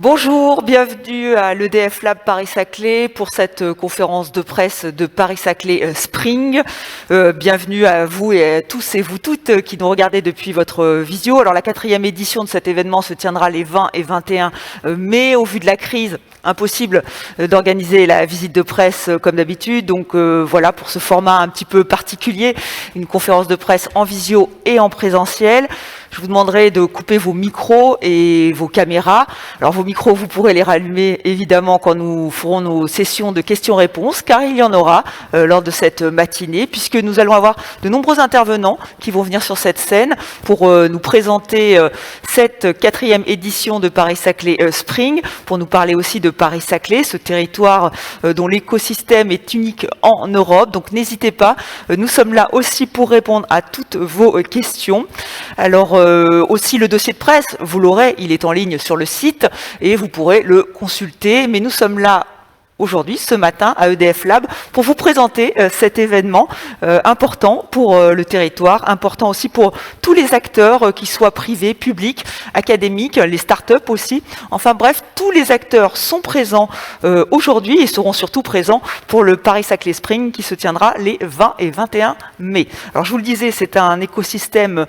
Bonjour, bienvenue à l'EDF Lab Paris-Saclay pour cette conférence de presse de Paris-Saclay Spring. Bienvenue à vous et à tous et vous toutes qui nous regardez depuis votre visio. Alors la 4e édition de cet événement se tiendra les 20 et 21 mai. Au vu de la crise, impossible d'organiser la visite de presse comme d'habitude. Donc voilà, pour ce format un petit peu particulier, une conférence de presse en visio et en présentiel. Je vous demanderai de couper vos micros et vos caméras. Alors vos micros, vous pourrez les rallumer évidemment quand nous ferons nos sessions de questions-réponses, car il y en aura lors de cette matinée, puisque nous allons avoir de nombreux intervenants qui vont venir sur cette scène pour nous présenter cette 4e édition de Paris-Saclay Spring, pour nous parler aussi de Paris-Saclay, ce territoire dont l'écosystème est unique en Europe. Donc n'hésitez pas, nous sommes là aussi pour répondre à toutes vos questions. Alors aussi le dossier de presse, vous l'aurez, il est en ligne sur le site et vous pourrez le consulter. Mais nous sommes là aujourd'hui, ce matin, à EDF Lab, pour vous présenter cet événement important pour le territoire, important aussi pour tous les acteurs, qu'ils soient privés, publics, académiques, les startups aussi. Enfin bref, tous les acteurs sont présents aujourd'hui et seront surtout présents pour le Paris-Saclay Spring qui se tiendra les 20 et 21 mai. Alors je vous le disais, c'est un écosystème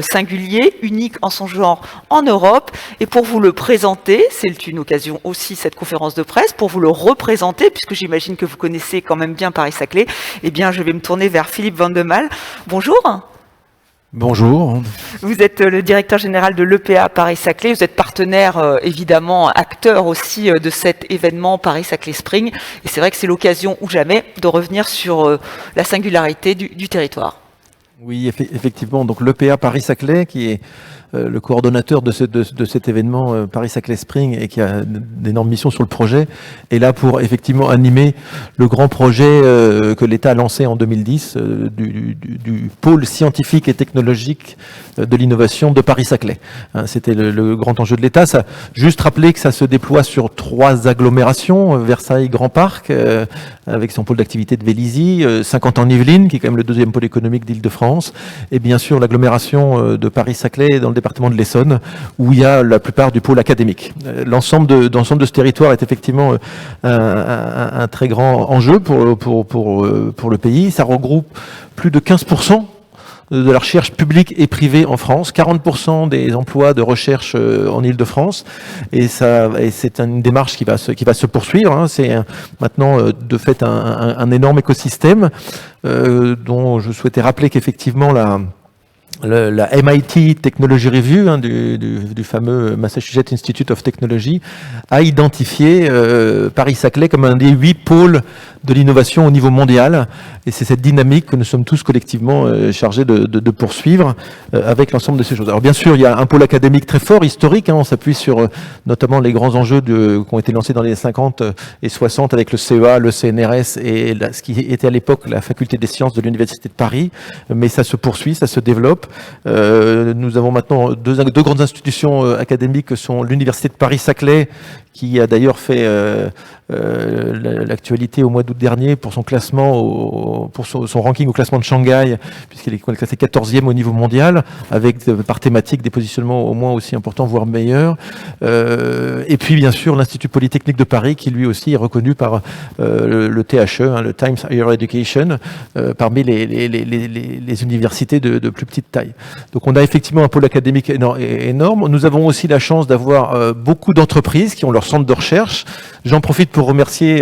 singulier, unique en son genre en Europe. Et pour vous le présenter, c'est une occasion aussi, cette conférence de presse, pour vous le représenter, puisque j'imagine que vous connaissez quand même bien Paris-Saclay, eh bien, je vais me tourner vers Philippe Vandemal. Bonjour. Bonjour. Vous êtes le directeur général de l'EPA Paris-Saclay. Vous êtes partenaire, évidemment, acteur aussi de cet événement Paris-Saclay Spring. Et c'est vrai que c'est l'occasion ou jamais de revenir sur la singularité du territoire. Oui, effectivement. Donc l'EPA Paris-Saclay, qui est le coordonnateur de cet événement Paris-Saclay Spring et qui a d'énormes missions sur le projet, est là pour effectivement animer le grand projet que l'État a lancé en 2010 du pôle scientifique et technologique de l'innovation de Paris-Saclay. C'était le grand enjeu de l'État. Ça, juste rappeler que ça se déploie sur 3 agglomérations, Versailles Grand Parc, avec son pôle d'activité de Vélizy, Saint-Quentin-en-Yvelines, qui est quand même le 2e pôle économique d'Île-de-France, et bien sûr l'agglomération de Paris-Saclay dans le département de l'Essonne, où il y a la plupart du pôle académique. L'ensemble de ce territoire est effectivement un très grand enjeu pour le pays. Ça regroupe plus de 15% de la recherche publique et privée en France, 40% des emplois de recherche en Île-de-France, et c'est une démarche qui va se poursuivre. C'est maintenant de fait un énorme écosystème dont je souhaitais rappeler qu'effectivement la MIT Technology Review du fameux Massachusetts Institute of Technology a identifié Paris-Saclay comme un des 8 pôles de l'innovation au niveau mondial, et c'est cette dynamique que nous sommes tous collectivement chargés de poursuivre avec l'ensemble de ces choses. Alors bien sûr, il y a un pôle académique très fort, historique, on s'appuie sur notamment les grands enjeux qui ont été lancés dans les 50 et 60 avec le CEA, le CNRS et ce qui était à l'époque la faculté des sciences de l'Université de Paris, mais ça se poursuit, ça se développe. Nous avons maintenant deux grandes institutions académiques que sont l'Université de Paris-Saclay, qui a d'ailleurs fait l'actualité au mois d'août dernier pour son classement, pour son ranking au classement de Shanghai, puisqu'il est classé 14e au niveau mondial, avec par thématique des positionnements au moins aussi importants, voire meilleurs. Et puis bien sûr l'Institut Polytechnique de Paris, qui lui aussi est reconnu par le THE, le Times Higher Education, parmi les universités de plus petite taille. Donc on a effectivement un pôle académique énorme. Nous avons aussi la chance d'avoir beaucoup d'entreprises qui ont leur centre de recherche. J'en profite pour remercier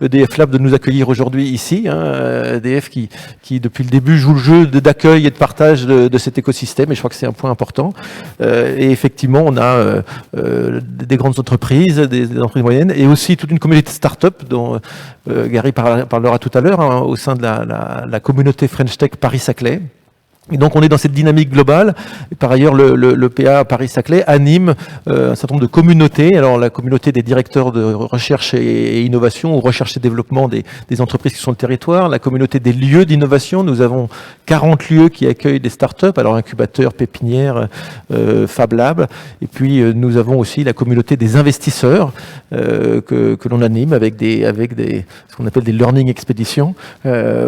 EDF Lab de nous accueillir aujourd'hui ici. EDF qui depuis le début joue le jeu d'accueil et de partage de cet écosystème, et je crois que c'est un point important. Et effectivement, on a des grandes entreprises, des entreprises moyennes, et aussi toute une communauté de start-up dont Gary parlera tout à l'heure, au sein de la communauté French Tech Paris-Saclay. Et donc on est dans cette dynamique globale. Et par ailleurs, le PA Paris-Saclay anime un certain nombre de communautés. Alors la communauté des directeurs de recherche et innovation, ou recherche et développement des entreprises qui sont sur le territoire, la communauté des lieux d'innovation. Nous avons 40 lieux qui accueillent des startups, alors incubateurs, pépinières, Fab Lab. Et puis nous avons aussi la communauté des investisseurs que l'on anime avec ce qu'on appelle des learning expéditions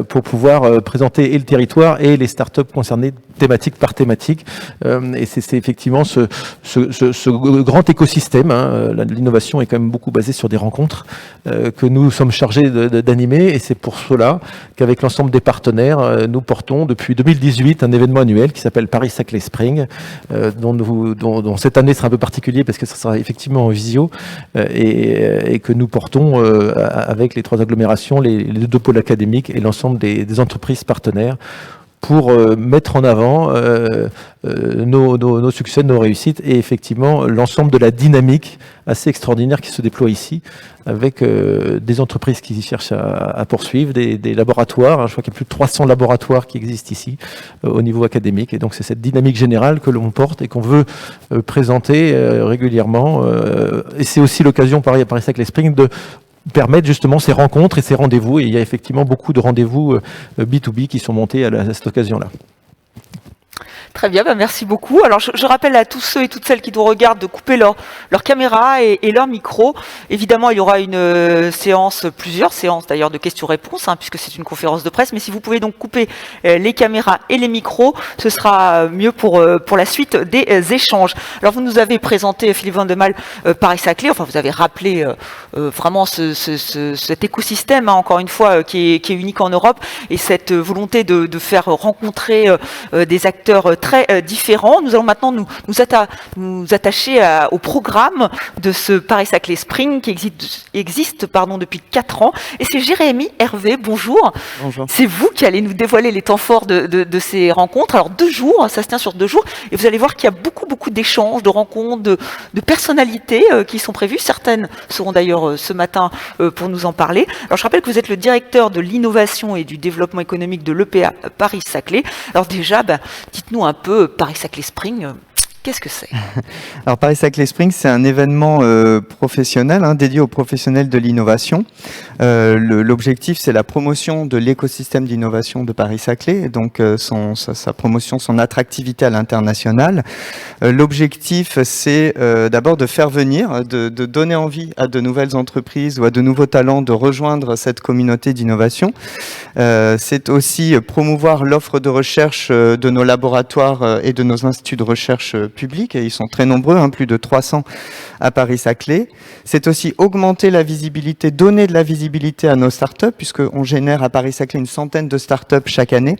pour pouvoir présenter et le territoire et les startups concernés concerner thématique par thématique. Et c'est effectivement ce grand écosystème, hein, l'innovation est quand même beaucoup basée sur des rencontres que nous sommes chargés d'animer, et c'est pour cela qu'avec l'ensemble des partenaires, nous portons depuis 2018 un événement annuel qui s'appelle Paris-Saclay Spring, dont cette année sera un peu particulier parce que ça sera effectivement en visio, et que nous portons avec les 3 agglomérations, les 2 pôles académiques et l'ensemble des entreprises partenaires, pour mettre en avant nos succès, nos réussites, et effectivement l'ensemble de la dynamique assez extraordinaire qui se déploie ici, avec des entreprises qui cherchent à poursuivre, des laboratoires, hein, je crois qu'il y a plus de 300 laboratoires qui existent ici au niveau académique, et donc c'est cette dynamique générale que l'on porte et qu'on veut présenter régulièrement, et c'est aussi l'occasion Paris-Saclay Spring de permettre justement ces rencontres et ces rendez-vous, et il y a effectivement beaucoup de rendez-vous B2B qui sont montés à cette occasion-là. Très bien, merci beaucoup. Alors je rappelle à tous ceux et toutes celles qui nous regardent de couper leur caméra et leur micro. Évidemment, il y aura plusieurs séances d'ailleurs de questions-réponses, hein, puisque c'est une conférence de presse. Mais si vous pouvez donc couper les caméras et les micros, ce sera mieux pour la suite des échanges. Alors vous nous avez présenté, Philippe Vandemal, Paris-Saclay. Enfin, vous avez rappelé vraiment cet écosystème, hein, encore une fois, qui est unique en Europe, et cette volonté de faire rencontrer des acteurs très différents. Nous allons maintenant nous attacher au programme de ce Paris-Saclay Spring qui existe depuis 4 ans. Et c'est Jérémy Hervé, bonjour. Bonjour. C'est vous qui allez nous dévoiler les temps forts de ces rencontres. Alors 2 jours, ça se tient sur 2 jours, et vous allez voir qu'il y a beaucoup d'échanges, de rencontres, de personnalités qui sont prévues. Certaines seront d'ailleurs ce matin pour nous en parler. Alors je rappelle que vous êtes le directeur de l'innovation et du développement économique de l'EPA Paris-Saclay. Alors déjà, dites-nous un peu, Paris-Saclay Spring, qu'est-ce que c'est ? Alors Paris-Saclay Spring, c'est un événement professionnel, hein, dédié aux professionnels de l'innovation. L'objectif, c'est la promotion de l'écosystème d'innovation de Paris-Saclay, donc sa promotion, son attractivité à l'international. L'objectif, c'est d'abord de faire venir, de donner envie à de nouvelles entreprises ou à de nouveaux talents de rejoindre cette communauté d'innovation. C'est aussi promouvoir l'offre de recherche de nos laboratoires et de nos instituts de recherche publics, et ils sont très nombreux, hein, plus de 300 à Paris-Saclay. C'est aussi augmenter la visibilité, donner de la visibilité à nos startups, puisqu'on génère à Paris-Saclay une centaine de startups chaque année.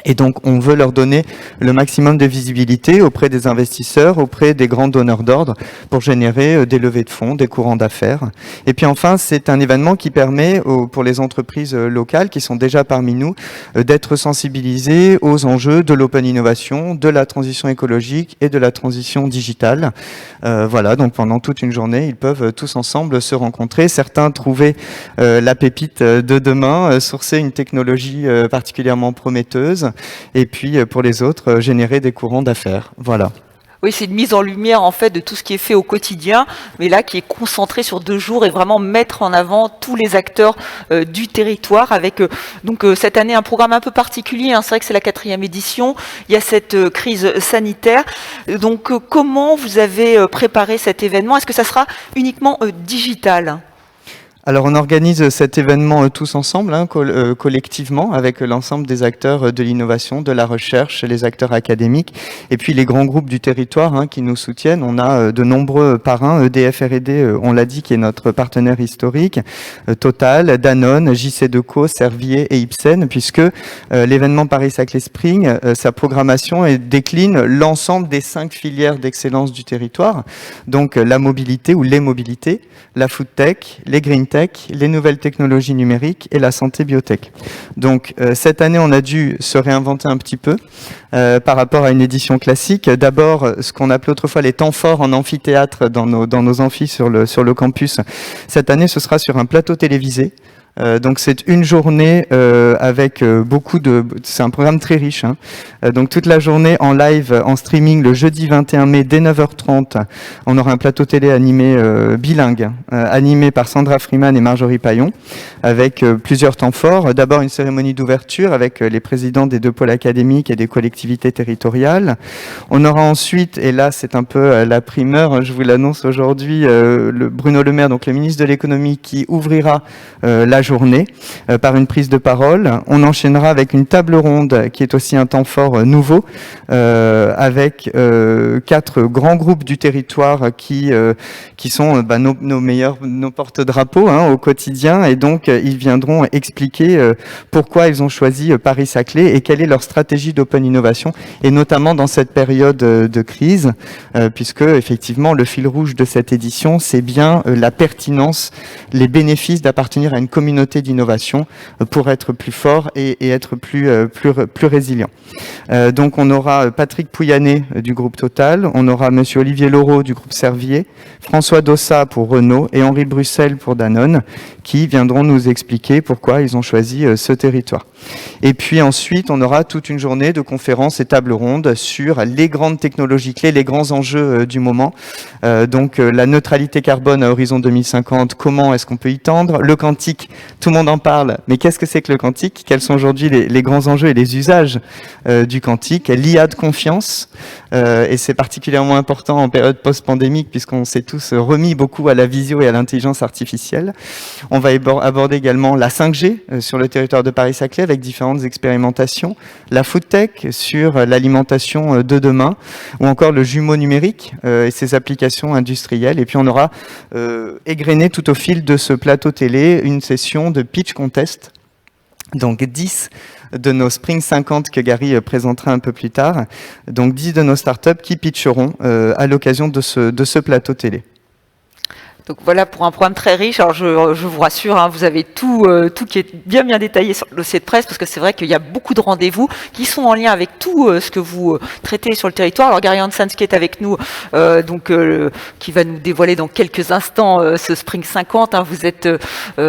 Et donc, on veut leur donner le maximum de visibilité auprès des investisseurs, auprès des grands donneurs d'ordre, pour générer des levées de fonds, des courants d'affaires. Et puis enfin, c'est un événement qui permet pour les entreprises locales qui sont déjà parmi nous d'être sensibilisées aux enjeux de l'open innovation, de la transition écologique et de la transition digitale. Voilà, donc pendant toute une journée, ils peuvent tous ensemble se rencontrer. Certains trouver la pépite de demain, sourcer une technologie particulièrement prometteuse, et puis pour les autres, générer des courants d'affaires. Voilà. Oui, c'est une mise en lumière en fait de tout ce qui est fait au quotidien, mais là qui est concentré sur 2 jours et vraiment mettre en avant tous les acteurs du territoire avec donc cette année un programme un peu particulier, hein. C'est vrai que c'est la 4e édition, il y a cette crise sanitaire. Donc comment vous avez préparé cet événement ? Est-ce que ça sera uniquement digital ? Alors on organise cet événement tous ensemble, hein, collectivement, avec l'ensemble des acteurs de l'innovation, de la recherche, les acteurs académiques, et puis les grands groupes du territoire, hein, qui nous soutiennent. On a de nombreux parrains, EDF R&D, on l'a dit, qui est notre partenaire historique, Total, Danone, JC2Co, Servier et Ipsen, puisque l'événement Paris-Saclay Spring, sa programmation décline l'ensemble des 5 filières d'excellence du territoire, donc la mobilité ou les mobilités, la food tech, les green tech, les nouvelles technologies numériques et la santé biotech. Donc cette année, on a dû se réinventer un petit peu par rapport à une édition classique. D'abord, ce qu'on appelait autrefois les temps forts en amphithéâtre dans nos amphis sur le campus. Cette année, ce sera sur un plateau télévisé. Donc c'est une journée avec c'est un programme très riche, hein. Donc toute la journée en live, en streaming, le jeudi 21 mai dès 9h30, on aura un plateau télé animé bilingue, animé par Sandra Freeman et Marjorie Paillon, avec plusieurs temps forts. D'abord une cérémonie d'ouverture avec les présidents des 2 pôles académiques et des collectivités territoriales. On aura ensuite, et là c'est un peu la primeur, je vous l'annonce aujourd'hui, Bruno Le Maire, donc le ministre de l'économie, qui ouvrira la journée par une prise de parole. On enchaînera avec une table ronde qui est aussi un temps fort nouveau avec 4 grands groupes du territoire qui sont nos porte-drapeaux au quotidien, et donc ils viendront expliquer pourquoi ils ont choisi Paris-Saclay et quelle est leur stratégie d'open innovation, et notamment dans cette période de crise, puisque effectivement le fil rouge de cette édition, c'est bien la pertinence, les bénéfices d'appartenir à une communauté d'innovation pour être plus fort et être plus résilient. Donc on aura Patrick Pouyanné du groupe Total, on aura monsieur Olivier Laureau du groupe Servier, François Dossa pour Renault et Henri Bruxelles pour Danone, qui viendront nous expliquer pourquoi ils ont choisi ce territoire. Et puis ensuite, on aura toute une journée de conférences et tables rondes sur les grandes technologies clés, les grands enjeux du moment. Donc la neutralité carbone à horizon 2050, comment est-ce qu'on peut y tendre? Le quantique, tout le monde en parle, mais qu'est-ce que c'est que le quantique? Quels sont aujourd'hui les grands enjeux et les usages du quantique? L'IA de confiance, et c'est particulièrement important en période post-pandémique puisqu'on s'est tous remis beaucoup à la visio et à l'intelligence artificielle. On va aborder également la 5G sur le territoire de Paris-Saclay avec différentes expérimentations, la food tech sur l'alimentation de demain, ou encore le jumeau numérique et ses applications industrielles. Et puis on aura égrené tout au fil de ce plateau télé une session de pitch contest, donc 10 de nos Spring 50 que Gary présentera un peu plus tard, donc 10 de nos startups qui pitcheront à l'occasion de ce plateau télé. Donc voilà pour un programme très riche. Alors je vous rassure, vous avez tout qui est bien détaillé sur le dossier de presse, parce que c'est vrai qu'il y a beaucoup de rendez-vous qui sont en lien avec tout ce que vous traitez sur le territoire. Alors Gary Hansens qui est avec nous, qui va nous dévoiler dans quelques instants ce Spring 50. Vous êtes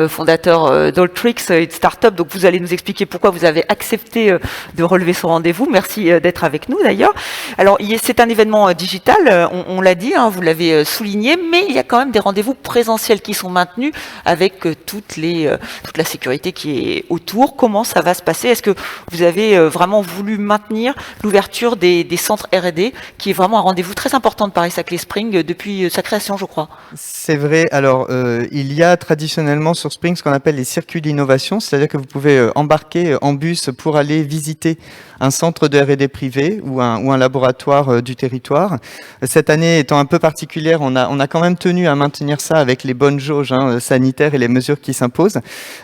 fondateur d'Altrix, une start-up, donc vous allez nous expliquer pourquoi vous avez accepté de relever ce rendez-vous. Merci d'être avec nous d'ailleurs. Alors c'est un événement digital, on l'a dit, vous l'avez souligné, mais il y a quand même des rendez-vous présentiels qui sont maintenus avec toute la sécurité qui est autour. Comment ça va se passer? Est-ce que vous avez vraiment voulu maintenir l'ouverture des centres R&D, qui est vraiment un rendez-vous très important de Paris-Saclay Spring depuis sa création, je crois? C'est vrai. Alors, il y a traditionnellement sur Spring ce qu'on appelle les circuits d'innovation, c'est-à-dire que vous pouvez embarquer en bus pour aller visiter un centre de R&D privé ou un laboratoire du territoire. Cette année étant un peu particulière, on a quand même tenu à maintenir ça avec les bonnes jauges sanitaires et les mesures qui s'imposent.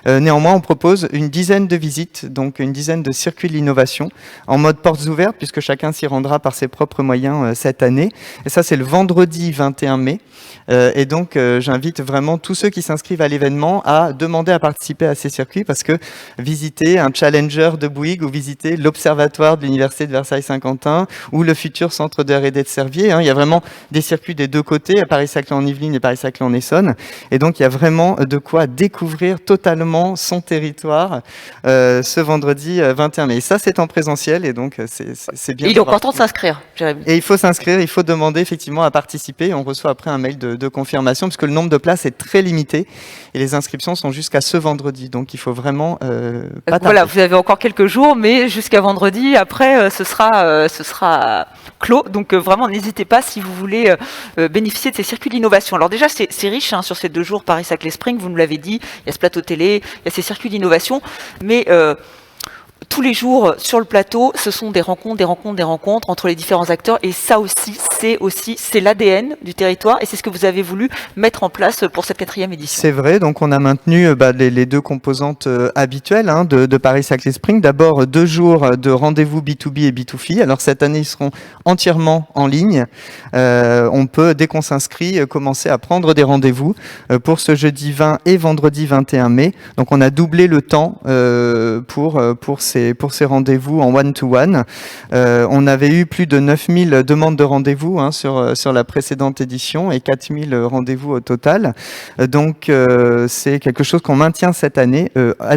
Néanmoins, on propose une dizaine de visites, donc une dizaine de circuits d'innovation en mode portes ouvertes, puisque chacun s'y rendra par ses propres moyens cette année. Et ça, c'est le vendredi 21 mai. Et donc, j'invite vraiment tous ceux qui s'inscrivent à l'événement à demander à participer à ces circuits, parce que visiter un Challenger de Bouygues ou visiter l'Observatoire de l'Université de Versailles-Saint-Quentin ou le futur centre de R&D de Servier, il y a vraiment des circuits des deux côtés, à Paris-Saclay en Yvelines et Paris-Saclay en Essonne. Et donc, il y a vraiment de quoi découvrir totalement son territoire ce vendredi 21 mai. Et ça, c'est en présentiel, et donc c'est bien. Il est encore temps de s'inscrire, Jérémy. Et il faut s'inscrire, il faut demander effectivement à participer. On reçoit après un mail de confirmation, puisque le nombre de places est très limité et les inscriptions sont jusqu'à ce vendredi. Donc il faut vraiment pas tarder. Voilà, vous avez encore quelques jours, mais jusqu'à vendredi. Après, ce sera clos. Donc vraiment, n'hésitez pas si vous voulez bénéficier de ces circuits d'innovation. Alors déjà, c'est riche sur ces 2 jours Paris-Saclay Spring. Vous nous l'avez dit, il y a ce plateau télé, il y a ces circuits d'innovation, mais tous les jours sur le plateau, ce sont des rencontres entre les différents acteurs, et ça aussi, c'est l'ADN du territoire, et c'est ce que vous avez voulu mettre en place pour cette 4e édition. C'est vrai, donc on a maintenu les 2 composantes habituelles de Paris-Saclay Spring. D'abord 2 jours de rendez-vous B2B et B2C. Alors cette année, ils seront entièrement en ligne. On peut, dès qu'on s'inscrit, commencer à prendre des rendez-vous pour ce jeudi 20 et vendredi 21 mai. Donc on a doublé le temps pour ces rendez-vous en one-to-one. On avait eu plus de 9000 demandes de rendez-vous sur la précédente édition et 4000 rendez-vous au total. Donc c'est quelque chose qu'on maintient cette année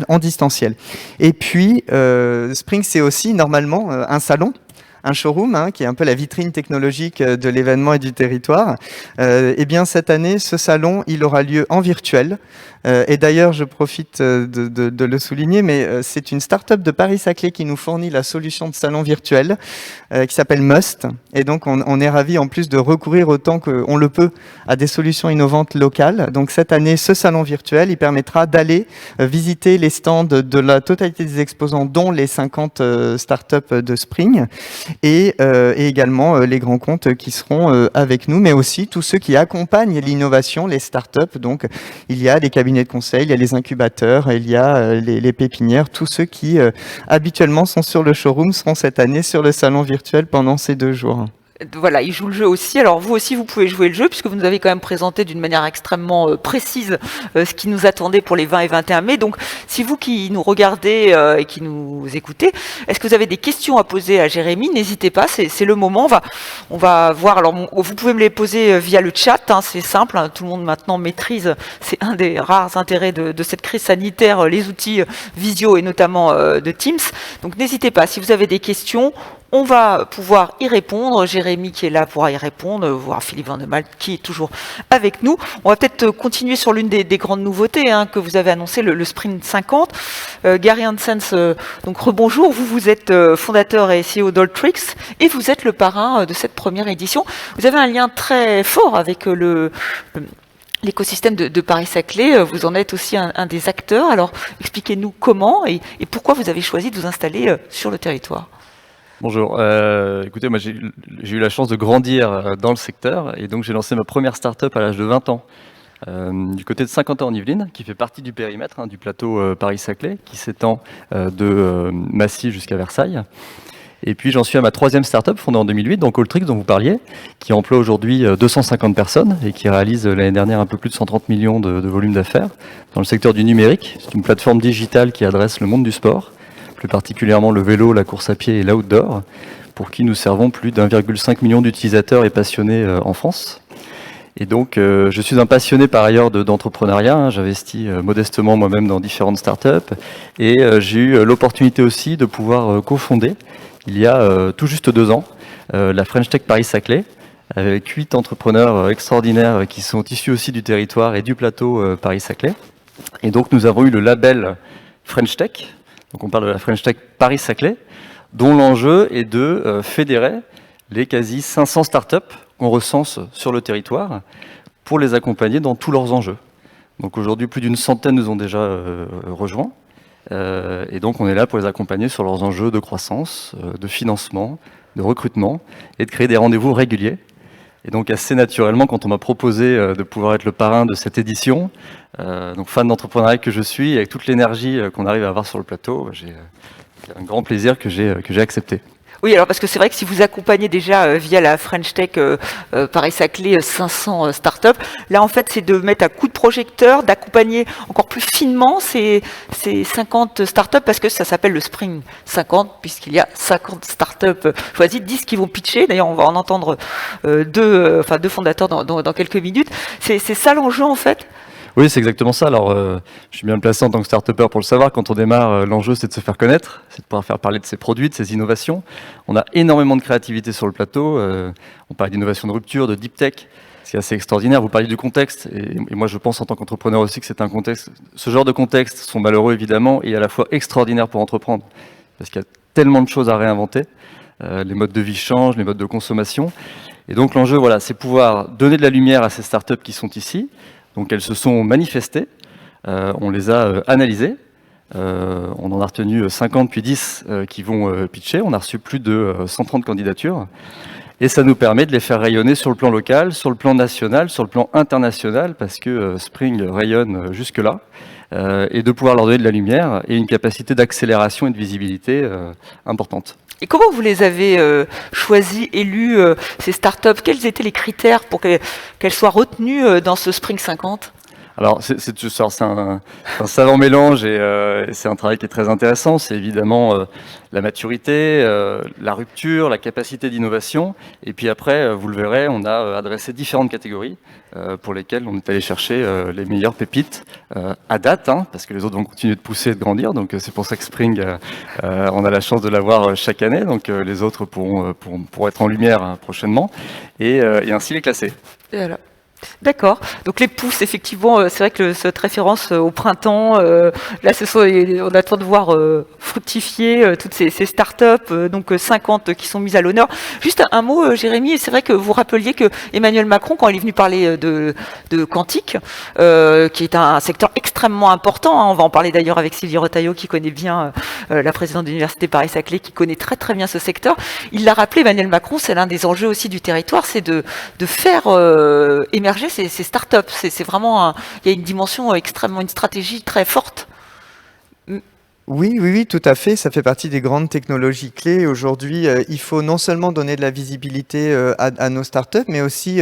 en distanciel. Et puis Spring, c'est aussi normalement un salon un showroom, qui est un peu la vitrine technologique de l'événement et du territoire. Eh bien, cette année, ce salon, il aura lieu en virtuel. Et d'ailleurs, je profite de le souligner, mais c'est une start-up de Paris-Saclay qui nous fournit la solution de salon virtuel qui s'appelle Must. Et donc, on est ravis en plus de recourir autant qu'on le peut à des solutions innovantes locales. Donc, cette année, ce salon virtuel, il permettra d'aller visiter les stands de la totalité des exposants, dont les 50 start-up de Spring, et également les grands comptes qui seront avec nous, mais aussi tous ceux qui accompagnent l'innovation, les start-up. Donc, il y a des cabinets de conseil, il y a les incubateurs, il y a les pépinières, tous ceux qui habituellement sont sur le showroom seront cette année sur le salon virtuel pendant ces 2 jours. Voilà, ils jouent le jeu aussi. Alors vous aussi, vous pouvez jouer le jeu puisque vous nous avez quand même présenté d'une manière extrêmement précise ce qui nous attendait pour les 20 et 21 mai. Donc, si vous qui nous regardez et qui nous écoutez, est-ce que vous avez des questions à poser à Jérémy? N'hésitez pas, c'est le moment. On va voir. Alors, vous pouvez me les poser via le chat. C'est simple. Tout le monde maintenant maîtrise. C'est un des rares intérêts de cette crise sanitaire, les outils visio et notamment de Teams. Donc, n'hésitez pas. Si vous avez des questions, on va pouvoir y répondre. Jérémy qui est là pourra y répondre, voire Philippe Van de Malte qui est toujours avec nous. On va peut-être continuer sur l'une des grandes nouveautés que vous avez annoncé, le Sprint 50. Gary Hansens, donc rebonjour. Vous êtes fondateur et CEO d'Alltricks et vous êtes le parrain de cette première édition. Vous avez un lien très fort avec l'écosystème de Paris-Saclay. Vous en êtes aussi un des acteurs. Alors, expliquez-nous comment et pourquoi vous avez choisi de vous installer sur le territoire. Bonjour, écoutez, moi j'ai eu la chance de grandir dans le secteur et donc j'ai lancé ma première start-up à l'âge de 20 ans du côté de Saint-Quentin-en-Yvelines qui fait partie du périmètre du plateau Paris-Saclay qui s'étend de Massy jusqu'à Versailles. Et puis j'en suis à ma 3e start-up fondée en 2008, donc Alltricks dont vous parliez, qui emploie aujourd'hui 250 personnes et qui réalise l'année dernière un peu plus de 130 millions de volume d'affaires dans le secteur du numérique. C'est une plateforme digitale qui adresse le monde du sport, plus particulièrement le vélo, la course à pied et l'outdoor, pour qui nous servons plus d'1,5 million d'utilisateurs et passionnés en France. Et donc, je suis un passionné par ailleurs d'entrepreneuriat. J'investis modestement moi-même dans différentes startups et j'ai eu l'opportunité aussi de pouvoir cofonder, il y a tout juste 2 ans, la French Tech Paris-Saclay, avec 8 entrepreneurs extraordinaires qui sont issus aussi du territoire et du plateau Paris-Saclay. Et donc, nous avons eu le label French Tech. Donc on parle de la French Tech Paris-Saclay, dont l'enjeu est de fédérer les quasi 500 startups qu'on recense sur le territoire pour les accompagner dans tous leurs enjeux. Donc aujourd'hui, plus d'une centaine nous ont déjà rejoints. Et donc on est là pour les accompagner sur leurs enjeux de croissance, de financement, de recrutement et de créer des rendez-vous réguliers. Et donc assez naturellement, quand on m'a proposé de pouvoir être le parrain de cette édition, donc fan d'entrepreneuriat que je suis, avec toute l'énergie qu'on arrive à avoir sur le plateau, j'ai un grand plaisir que j'ai accepté. Oui, alors parce que c'est vrai que si vous accompagnez déjà via la French Tech Paris-Saclay 500 startups, là en fait c'est de mettre à coup de projecteur, d'accompagner encore plus finement ces 50 startups parce que ça s'appelle le Spring 50 puisqu'il y a 50 startups choisies, 10 qui vont pitcher. D'ailleurs on va en entendre deux fondateurs dans quelques minutes. C'est ça l'enjeu en fait. Oui, c'est exactement ça. Alors, je suis bien placé en tant que start-upper pour le savoir. Quand on démarre, l'enjeu, c'est de se faire connaître, c'est de pouvoir faire parler de ses produits, de ses innovations. On a énormément de créativité sur le plateau. On parle d'innovation de rupture, de deep tech. C'est assez extraordinaire. Vous parlez du contexte. Et moi, je pense en tant qu'entrepreneur aussi que c'est un contexte. Ce genre de contextes sont malheureux, évidemment, et à la fois extraordinaires pour entreprendre. Parce qu'il y a tellement de choses à réinventer. Les modes de vie changent, les modes de consommation. Et donc, l'enjeu, voilà, c'est pouvoir donner de la lumière à ces startups qui sont ici. Donc elles se sont manifestées, on les a analysées, on en a retenu 50 puis 10 qui vont pitcher, on a reçu plus de 130 candidatures et ça nous permet de les faire rayonner sur le plan local, sur le plan national, sur le plan international parce que Spring rayonne jusque-là et de pouvoir leur donner de la lumière et une capacité d'accélération et de visibilité importante. Et comment vous les avez choisis, élus, ces startups? Quels étaient les critères pour qu'elles soient retenues dans ce Spring 50? Alors, c'est un savant mélange et c'est un travail qui est très intéressant. C'est évidemment la maturité, la rupture, la capacité d'innovation. Et puis après, vous le verrez, on a adressé différentes catégories pour lesquelles on est allé chercher les meilleures pépites à date, hein, parce que les autres vont continuer de pousser et de grandir. Donc c'est pour ça que Spring, on a la chance de l'avoir chaque année. Donc les autres pourront être en lumière prochainement et ainsi les classer. Voilà. D'accord. Donc les pousses, effectivement, c'est vrai que cette référence au printemps, là, on attend de voir fructifier toutes ces startups, donc 50 qui sont mises à l'honneur. Juste un mot, Jérémy, c'est vrai que vous rappeliez que Emmanuel Macron, quand il est venu parler de quantique, qui est un secteur extrêmement important, hein, on va en parler d'ailleurs avec Sylvie Retailleau, qui connaît bien la présidente de l'Université Paris-Saclay, qui connaît très très bien ce secteur. Il l'a rappelé, Emmanuel Macron, c'est l'un des enjeux aussi du territoire, c'est de faire émerger ces startups. C'est vraiment, il y a une dimension extrêmement, une stratégie très forte. Oui, tout à fait. Ça fait partie des grandes technologies clés. Aujourd'hui, il faut non seulement donner de la visibilité à nos startups, mais aussi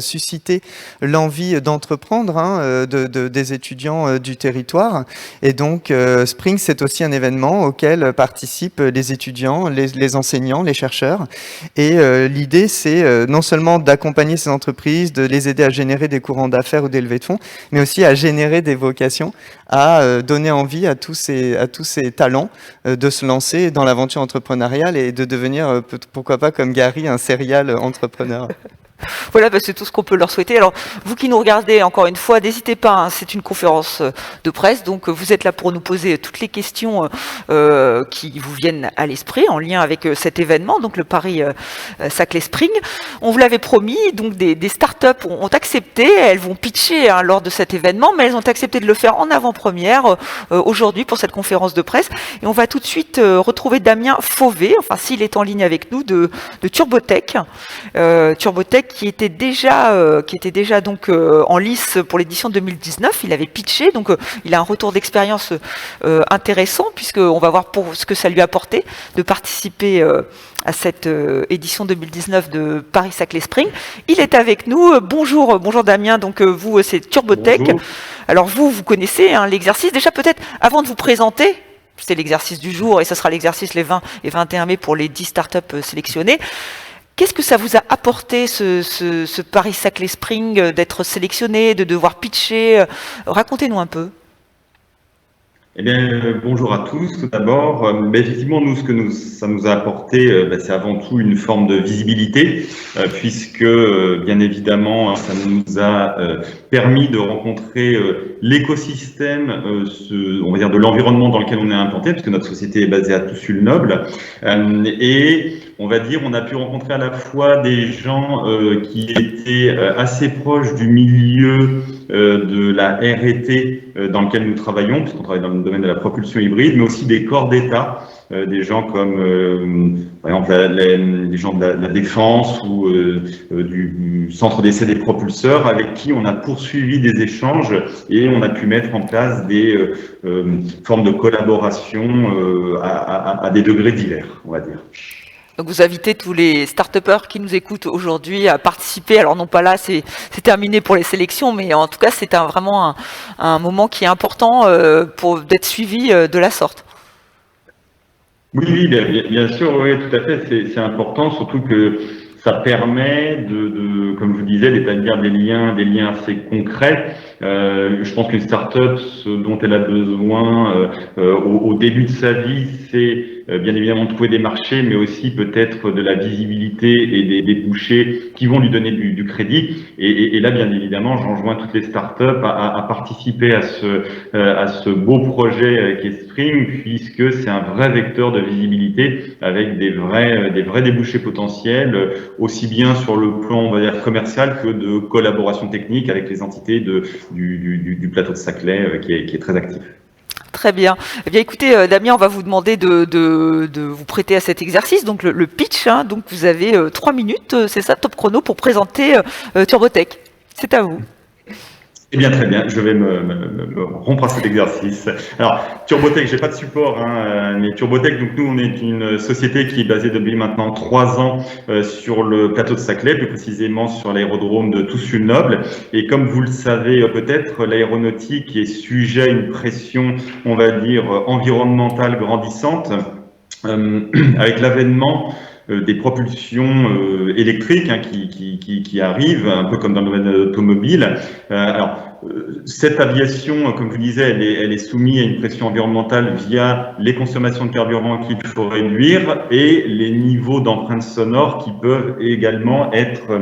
susciter l'envie d'entreprendre, hein, des étudiants du territoire. Et donc, Spring, c'est aussi un événement auquel participent les étudiants, les enseignants, les chercheurs. Et l'idée, c'est non seulement d'accompagner ces entreprises, de les aider à générer des courants d'affaires ou des levées de fonds, mais aussi à générer des vocations, à donner envie à tous ces talents de se lancer dans l'aventure entrepreneuriale et de devenir, pourquoi pas comme Gary, un serial entrepreneur. Voilà, c'est tout ce qu'on peut leur souhaiter. Alors, vous qui nous regardez, encore une fois, n'hésitez pas, hein, c'est une conférence de presse, donc vous êtes là pour nous poser toutes les questions qui vous viennent à l'esprit en lien avec cet événement, donc le Paris-Saclay Spring. On vous l'avait promis, donc des startups ont accepté, elles vont pitcher, hein, lors de cet événement, mais elles ont accepté de le faire en avant-première aujourd'hui pour cette conférence de presse. Et on va tout de suite retrouver Damien Fauvet, enfin s'il est en ligne avec nous, de Turbotech. Turbotech qui était déjà donc en lice pour l'édition 2019. Il avait pitché, donc il a un retour d'expérience intéressant, puisqu'on va voir pour ce que ça lui a apporté de participer à cette édition 2019 de Paris-Saclay Spring. Il est avec nous. Bonjour Damien. Donc vous, c'est Turbotech. Bonjour. Alors vous connaissez, hein, l'exercice. Déjà peut-être avant de vous présenter, c'est l'exercice du jour et ce sera l'exercice les 20 et 21 mai pour les 10 startups sélectionnées. Qu'est-ce que ça vous a apporté, ce Paris-Saclay Spring, d'être sélectionné, de devoir pitcher? Racontez-nous un peu. Eh bien, bonjour à tous. Tout d'abord, effectivement, nous, ça nous a apporté, c'est avant tout une forme de visibilité, puisque, bien évidemment, ça nous a permis de rencontrer l'écosystème, on va dire, de l'environnement dans lequel on est implanté, puisque notre société est basée à Toussul-Noble, et on va dire, on a pu rencontrer à la fois des gens qui étaient assez proches du milieu de la R&T dans lequel nous travaillons, puisqu'on travaille dans le domaine de la propulsion hybride, mais aussi des corps d'État, des gens comme, par exemple, les gens de la défense ou du centre d'essai des propulseurs, avec qui on a poursuivi des échanges et on a pu mettre en place des formes de collaboration à des degrés divers, on va dire. Donc vous invitez tous les start-upers qui nous écoutent aujourd'hui à participer. Alors non pas là, c'est terminé pour les sélections, mais en tout cas c'est vraiment un moment qui est important pour d'être suivi de la sorte. Oui, bien sûr, oui, tout à fait, c'est important, surtout que ça permet comme je vous disais, d'établir des liens assez concrets. Je pense qu'une start-up, ce dont elle a besoin au début de sa vie, c'est bien évidemment de trouver des marchés, mais aussi peut-être de la visibilité et des débouchés qui vont lui donner du crédit. Et là, bien évidemment, j'enjoins toutes les start-up à participer à ce beau projet qu'est Spring, puisque c'est un vrai vecteur de visibilité avec des vrais débouchés potentiels, aussi bien sur le plan, on va dire, commercial que de collaboration technique avec les entités du plateau de Saclay qui est très actif. Très bien. Eh bien, écoutez, Damien, on va vous demander de vous prêter à cet exercice, donc le pitch. Hein, donc, vous avez 3 minutes, c'est ça, top chrono, pour présenter Turbotech. C'est à vous. Eh bien, très bien, je vais me rompre à cet exercice. Alors, Turbotech, j'ai pas de support, mais Turbotech, donc nous, on est une société qui est basée depuis maintenant 3 ans sur le plateau de Saclay, plus précisément sur l'aérodrome de Toussus-le-Noble. Et comme vous le savez peut-être, l'aéronautique est sujet à une pression, on va dire, environnementale grandissante, avec l'avènement des propulsions électriques qui arrivent, un peu comme dans le domaine automobile. Cette aviation, comme je vous disais, elle est soumise à une pression environnementale via les consommations de carburant qu'il faut réduire et les niveaux d'empreintes sonores qui peuvent également être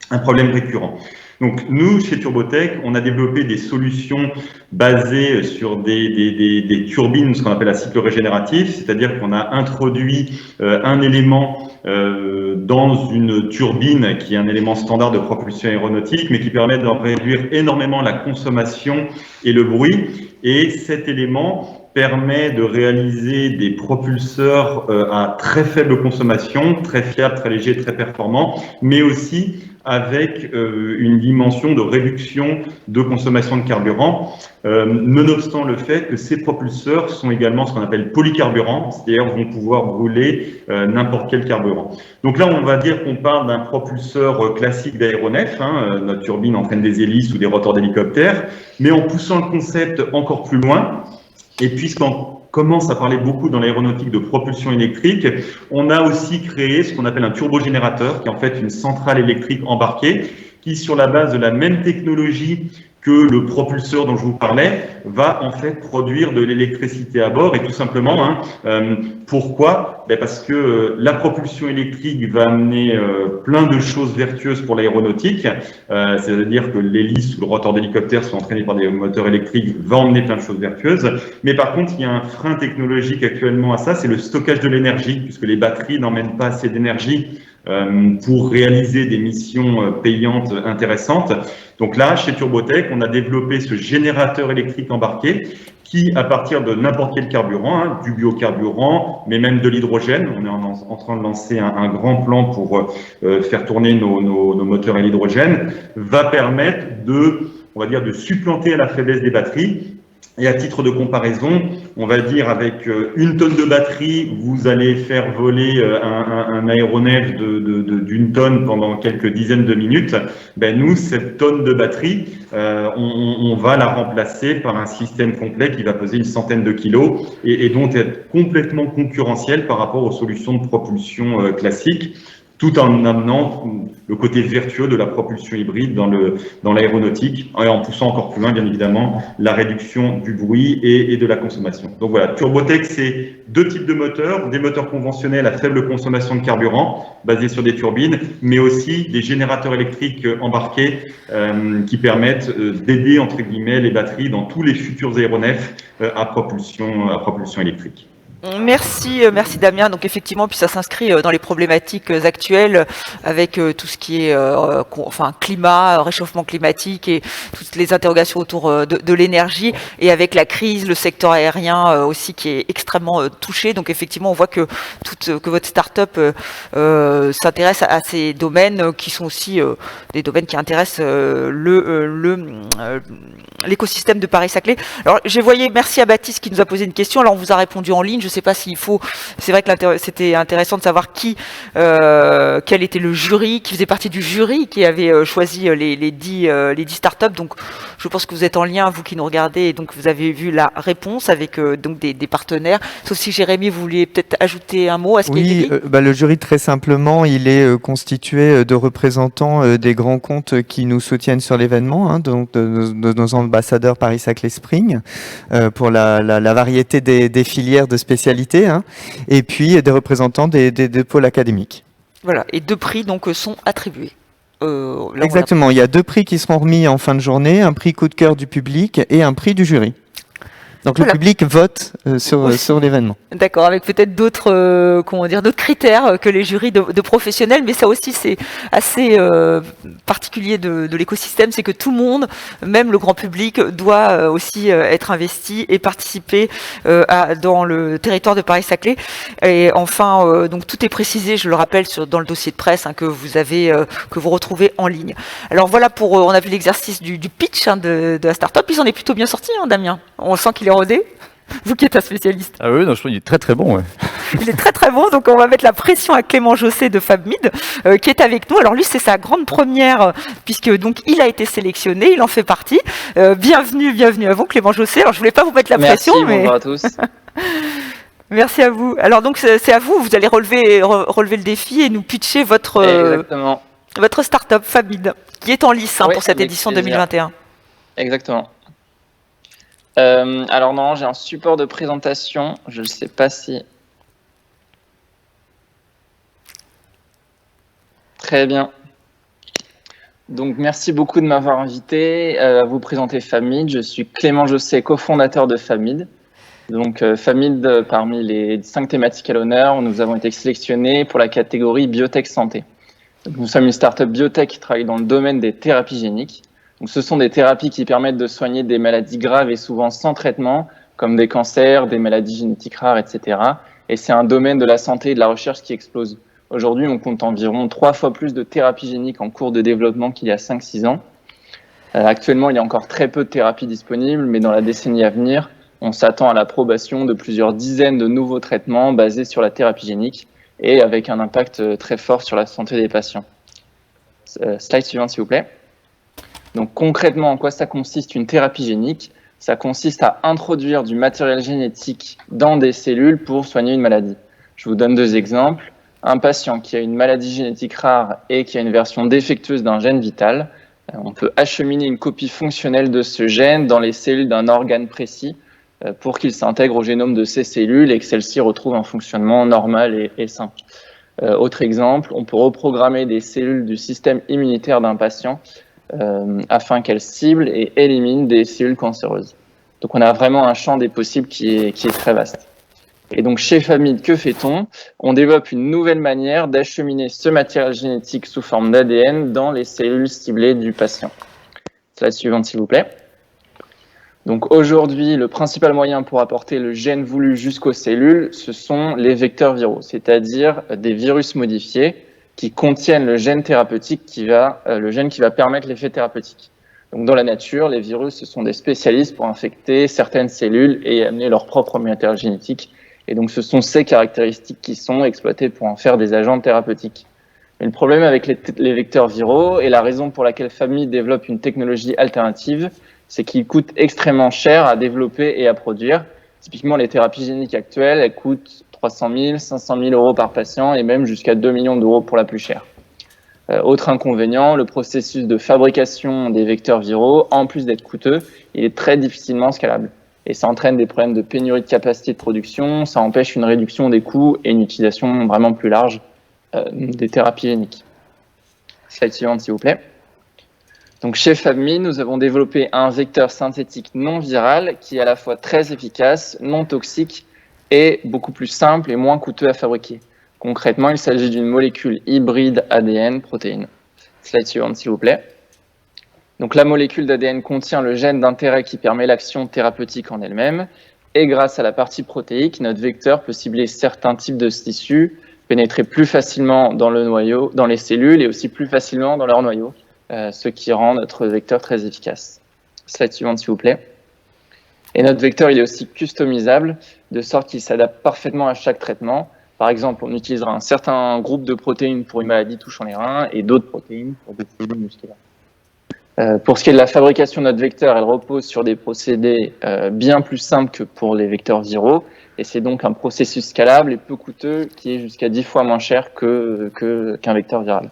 un problème récurrent. Donc nous, chez Turbotech, on a développé des solutions basées sur des turbines, ce qu'on appelle à cycle régénératif, c'est-à-dire qu'on a introduit un élément dans une turbine qui est un élément standard de propulsion aéronautique, mais qui permet de réduire énormément la consommation et le bruit. Et cet élément permet de réaliser des propulseurs à très faible consommation, très fiables, très légers, très performants, mais aussi avec une dimension de réduction de consommation de carburant, nonobstant le fait que ces propulseurs sont également ce qu'on appelle polycarburants, c'est-à-dire vont pouvoir brûler n'importe quel carburant. Donc là, on va dire qu'on parle d'un propulseur classique d'aéronef, notre turbine entraîne des hélices ou des rotors d'hélicoptères, mais en poussant le concept encore plus loin, et puisqu'on commence à parler beaucoup dans l'aéronautique de propulsion électrique, on a aussi créé ce qu'on appelle un turbogénérateur, qui est en fait une centrale électrique embarquée, qui, sur la base de la même technologie que le propulseur dont je vous parlais, va en fait produire de l'électricité à bord. Et tout simplement, pourquoi? Parce que la propulsion électrique va amener plein de choses vertueuses pour l'aéronautique, c'est-à-dire que l'hélice ou le rotor d'hélicoptère sont entraînés par des moteurs électriques, va emmener plein de choses vertueuses. Mais par contre, il y a un frein technologique actuellement à ça, c'est le stockage de l'énergie, puisque les batteries n'emmènent pas assez d'énergie pour réaliser des missions payantes intéressantes. Donc là, chez Turbotech, on a développé ce générateur électrique embarqué qui, à partir de n'importe quel carburant, du biocarburant, mais même de l'hydrogène, on est en train de lancer un grand plan pour faire tourner nos moteurs à l'hydrogène, va permettre on va dire, de supplanter à la faiblesse des batteries. Et à titre de comparaison, on va dire avec 1 tonne de batterie, vous allez faire voler un aéronef d'une tonne pendant quelques dizaines de minutes. Nous, cette tonne de batterie, on va la remplacer par un système complet qui va peser une centaine de kilos et donc être complètement concurrentiel par rapport aux solutions de propulsion classiques, tout en amenant le côté vertueux de la propulsion hybride dans l'aéronautique, et en poussant encore plus loin, bien évidemment, la réduction du bruit et de la consommation. Donc voilà, Turbotech, c'est 2 types de moteurs, des moteurs conventionnels à faible consommation de carburant, basés sur des turbines, mais aussi des générateurs électriques embarqués qui permettent d'aider, entre guillemets, les batteries dans tous les futurs aéronefs à propulsion électrique. Merci Damien. Donc effectivement, puis ça s'inscrit dans les problématiques actuelles avec tout ce qui est climat, réchauffement climatique et toutes les interrogations autour de l'énergie, et avec la crise, le secteur aérien aussi qui est extrêmement touché. Donc effectivement, on voit que votre start-up s'intéresse à ces domaines qui sont aussi des domaines qui intéressent l'écosystème de Paris-Saclay. Alors merci à Baptiste qui nous a posé une question. Alors on vous a répondu en ligne. Je ne sais pas s'il faut. C'est vrai que c'était intéressant de savoir quel était le jury, qui faisait partie du jury qui avait choisi les 10 startups. Donc, je pense que vous êtes en lien, vous qui nous regardez, et donc vous avez vu la réponse avec donc des partenaires. Sauf si Jérémy, vous vouliez peut-être ajouter un mot à ce qui a été dit. Le jury, très simplement, il est constitué de représentants des grands comptes qui nous soutiennent sur l'événement, donc de nos ambassadeurs Paris-Saclay Spring pour la variété des filières de spécialité, et puis des représentants des pôles académiques. Voilà, et 2 prix donc sont attribués. Exactement, il y a 2 prix qui seront remis en fin de journée, un prix coup de cœur du public et un prix du jury. Donc Voilà. le public vote sur l'événement. D'accord, avec peut-être d'autres d'autres critères que les jurys de professionnels, mais ça aussi c'est assez particulier de l'écosystème, c'est que tout le monde, même le grand public, doit aussi être investi et participer dans le territoire de Paris-Saclay. Et enfin, donc tout est précisé, je le rappelle, dans le dossier de presse que vous retrouvez en ligne. Alors voilà on a vu l'exercice du pitch de la start-up, ils en est plutôt bien sorti, Damien. On sent qu'il est rodé. Vous qui êtes un spécialiste. Ah oui, non, je trouve qu'il est très très bon. Ouais. Il est très très bon, donc on va mettre la pression à Clément Jossé de FabMid qui est avec nous. Alors lui, c'est sa grande première puisque donc il a été sélectionné, il en fait partie. Bienvenue à vous, Clément Jossé. Alors je voulais pas vous mettre la pression, mais bonjour à tous. merci à vous. Alors donc c'est à vous, vous allez relever le défi et nous pitcher Exactement. votre start-up FabMid qui est en lice Oui, pour cette avec édition plaisir. 2021. Exactement. Alors non, j'ai un support de présentation. Je ne sais pas si... Très bien. Donc merci beaucoup de m'avoir invité à vous présenter FabMid. Je suis Clément Jossé, cofondateur de FabMid. Donc FabMid, parmi les 5 thématiques à l'honneur, nous avons été sélectionnés pour la catégorie biotech santé. Donc, nous sommes une start-up biotech qui travaille dans le domaine des thérapies géniques. Donc, ce sont des thérapies qui permettent de soigner des maladies graves et souvent sans traitement, comme des cancers, des maladies génétiques rares, etc. Et c'est un domaine de la santé et de la recherche qui explose. Aujourd'hui, on compte environ 3 fois plus de thérapies géniques en cours de développement qu'il y a 5-6 ans. Actuellement, il y a encore très peu de thérapies disponibles, mais dans la décennie à venir, on s'attend à l'approbation de plusieurs dizaines de nouveaux traitements basés sur la thérapie génique et avec un impact très fort sur la santé des patients. Slide suivante, s'il vous plaît. Donc concrètement, en quoi ça consiste une thérapie génique? Ça consiste à introduire du matériel génétique dans des cellules pour soigner une maladie. Je vous donne 2 exemples. Un patient qui a une maladie génétique rare et qui a une version défectueuse d'un gène vital, on peut acheminer une copie fonctionnelle de ce gène dans les cellules d'un organe précis pour qu'il s'intègre au génome de ces cellules et que celles-ci retrouvent un fonctionnement normal et sain. Autre exemple, on peut reprogrammer des cellules du système immunitaire d'un patient afin qu'elles ciblent et éliminent des cellules cancéreuses. Donc on a vraiment un champ des possibles qui est très vaste. Et donc chez FabMid, que fait-on? On développe une nouvelle manière d'acheminer ce matériel génétique sous forme d'ADN dans les cellules ciblées du patient. Slide suivante, s'il vous plaît. Donc aujourd'hui, le principal moyen pour apporter le gène voulu jusqu'aux cellules, ce sont les vecteurs viraux, c'est-à-dire des virus modifiés qui contiennent le gène thérapeutique le gène qui va permettre l'effet thérapeutique. Donc dans la nature, les virus, ce sont des spécialistes pour infecter certaines cellules et amener leur propre matériel génétique. Et donc ce sont ces caractéristiques qui sont exploitées pour en faire des agents thérapeutiques. Mais le problème avec les vecteurs viraux, et la raison pour laquelle FabMid développe une technologie alternative, c'est qu'ils coûtent extrêmement cher à développer et à produire. Typiquement, les thérapies géniques actuelles, elles coûtent 300 000, 500 000 euros par patient et même jusqu'à 2 millions d'euros pour la plus chère. Autre inconvénient, le processus de fabrication des vecteurs viraux, en plus d'être coûteux, il est très difficilement scalable. Et ça entraîne des problèmes de pénurie de capacité de production, ça empêche une réduction des coûts et une utilisation vraiment plus large des thérapies géniques. Slide suivante, s'il vous plaît. Donc chez FabMid, nous avons développé un vecteur synthétique non viral qui est à la fois très efficace, non toxique et beaucoup plus simple et moins coûteux à fabriquer. Concrètement, il s'agit d'une molécule hybride ADN-protéine. Slide suivante, s'il vous plaît. Donc la molécule d'ADN contient le gène d'intérêt qui permet l'action thérapeutique en elle-même et grâce à la partie protéique, notre vecteur peut cibler certains types de tissus, pénétrer plus facilement dans le noyau, dans les cellules et aussi plus facilement dans leur noyau. Ce qui rend notre vecteur très efficace. Slide suivante, s'il vous plaît. Et notre vecteur, il est aussi customisable, de sorte qu'il s'adapte parfaitement à chaque traitement. Par exemple, on utilisera un certain groupe de protéines pour une maladie touchant les reins et d'autres protéines pour des cellules musculaires. Pour ce qui est de la fabrication de notre vecteur, elle repose sur des procédés bien plus simples que pour les vecteurs viraux. Et c'est donc un processus scalable et peu coûteux qui est jusqu'à 10 fois moins cher qu'un vecteur viral.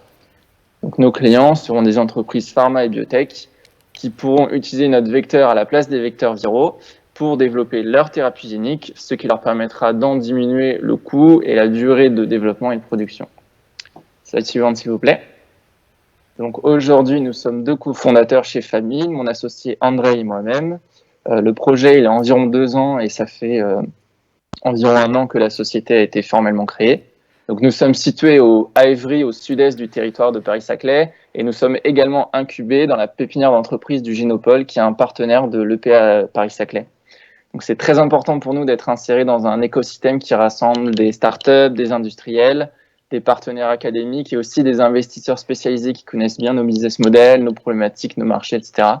Donc nos clients seront des entreprises pharma et biotech qui pourront utiliser notre vecteur à la place des vecteurs viraux pour développer leur thérapie génique, ce qui leur permettra d'en diminuer le coût et la durée de développement et de production. Slide suivante, s'il vous plaît. Donc aujourd'hui, nous sommes 2 cofondateurs chez FabMid, mon associé André et moi-même. Le projet, il a environ 2 ans et ça fait environ 1 an que la société a été formellement créée. Donc nous sommes situés à Évry, au sud-est du territoire de Paris-Saclay, et nous sommes également incubés dans la pépinière d'entreprise du Génopole, qui est un partenaire de l'EPA Paris-Saclay. Donc c'est très important pour nous d'être insérés dans un écosystème qui rassemble des startups, des industriels, des partenaires académiques et aussi des investisseurs spécialisés qui connaissent bien nos business models, nos problématiques, nos marchés, etc.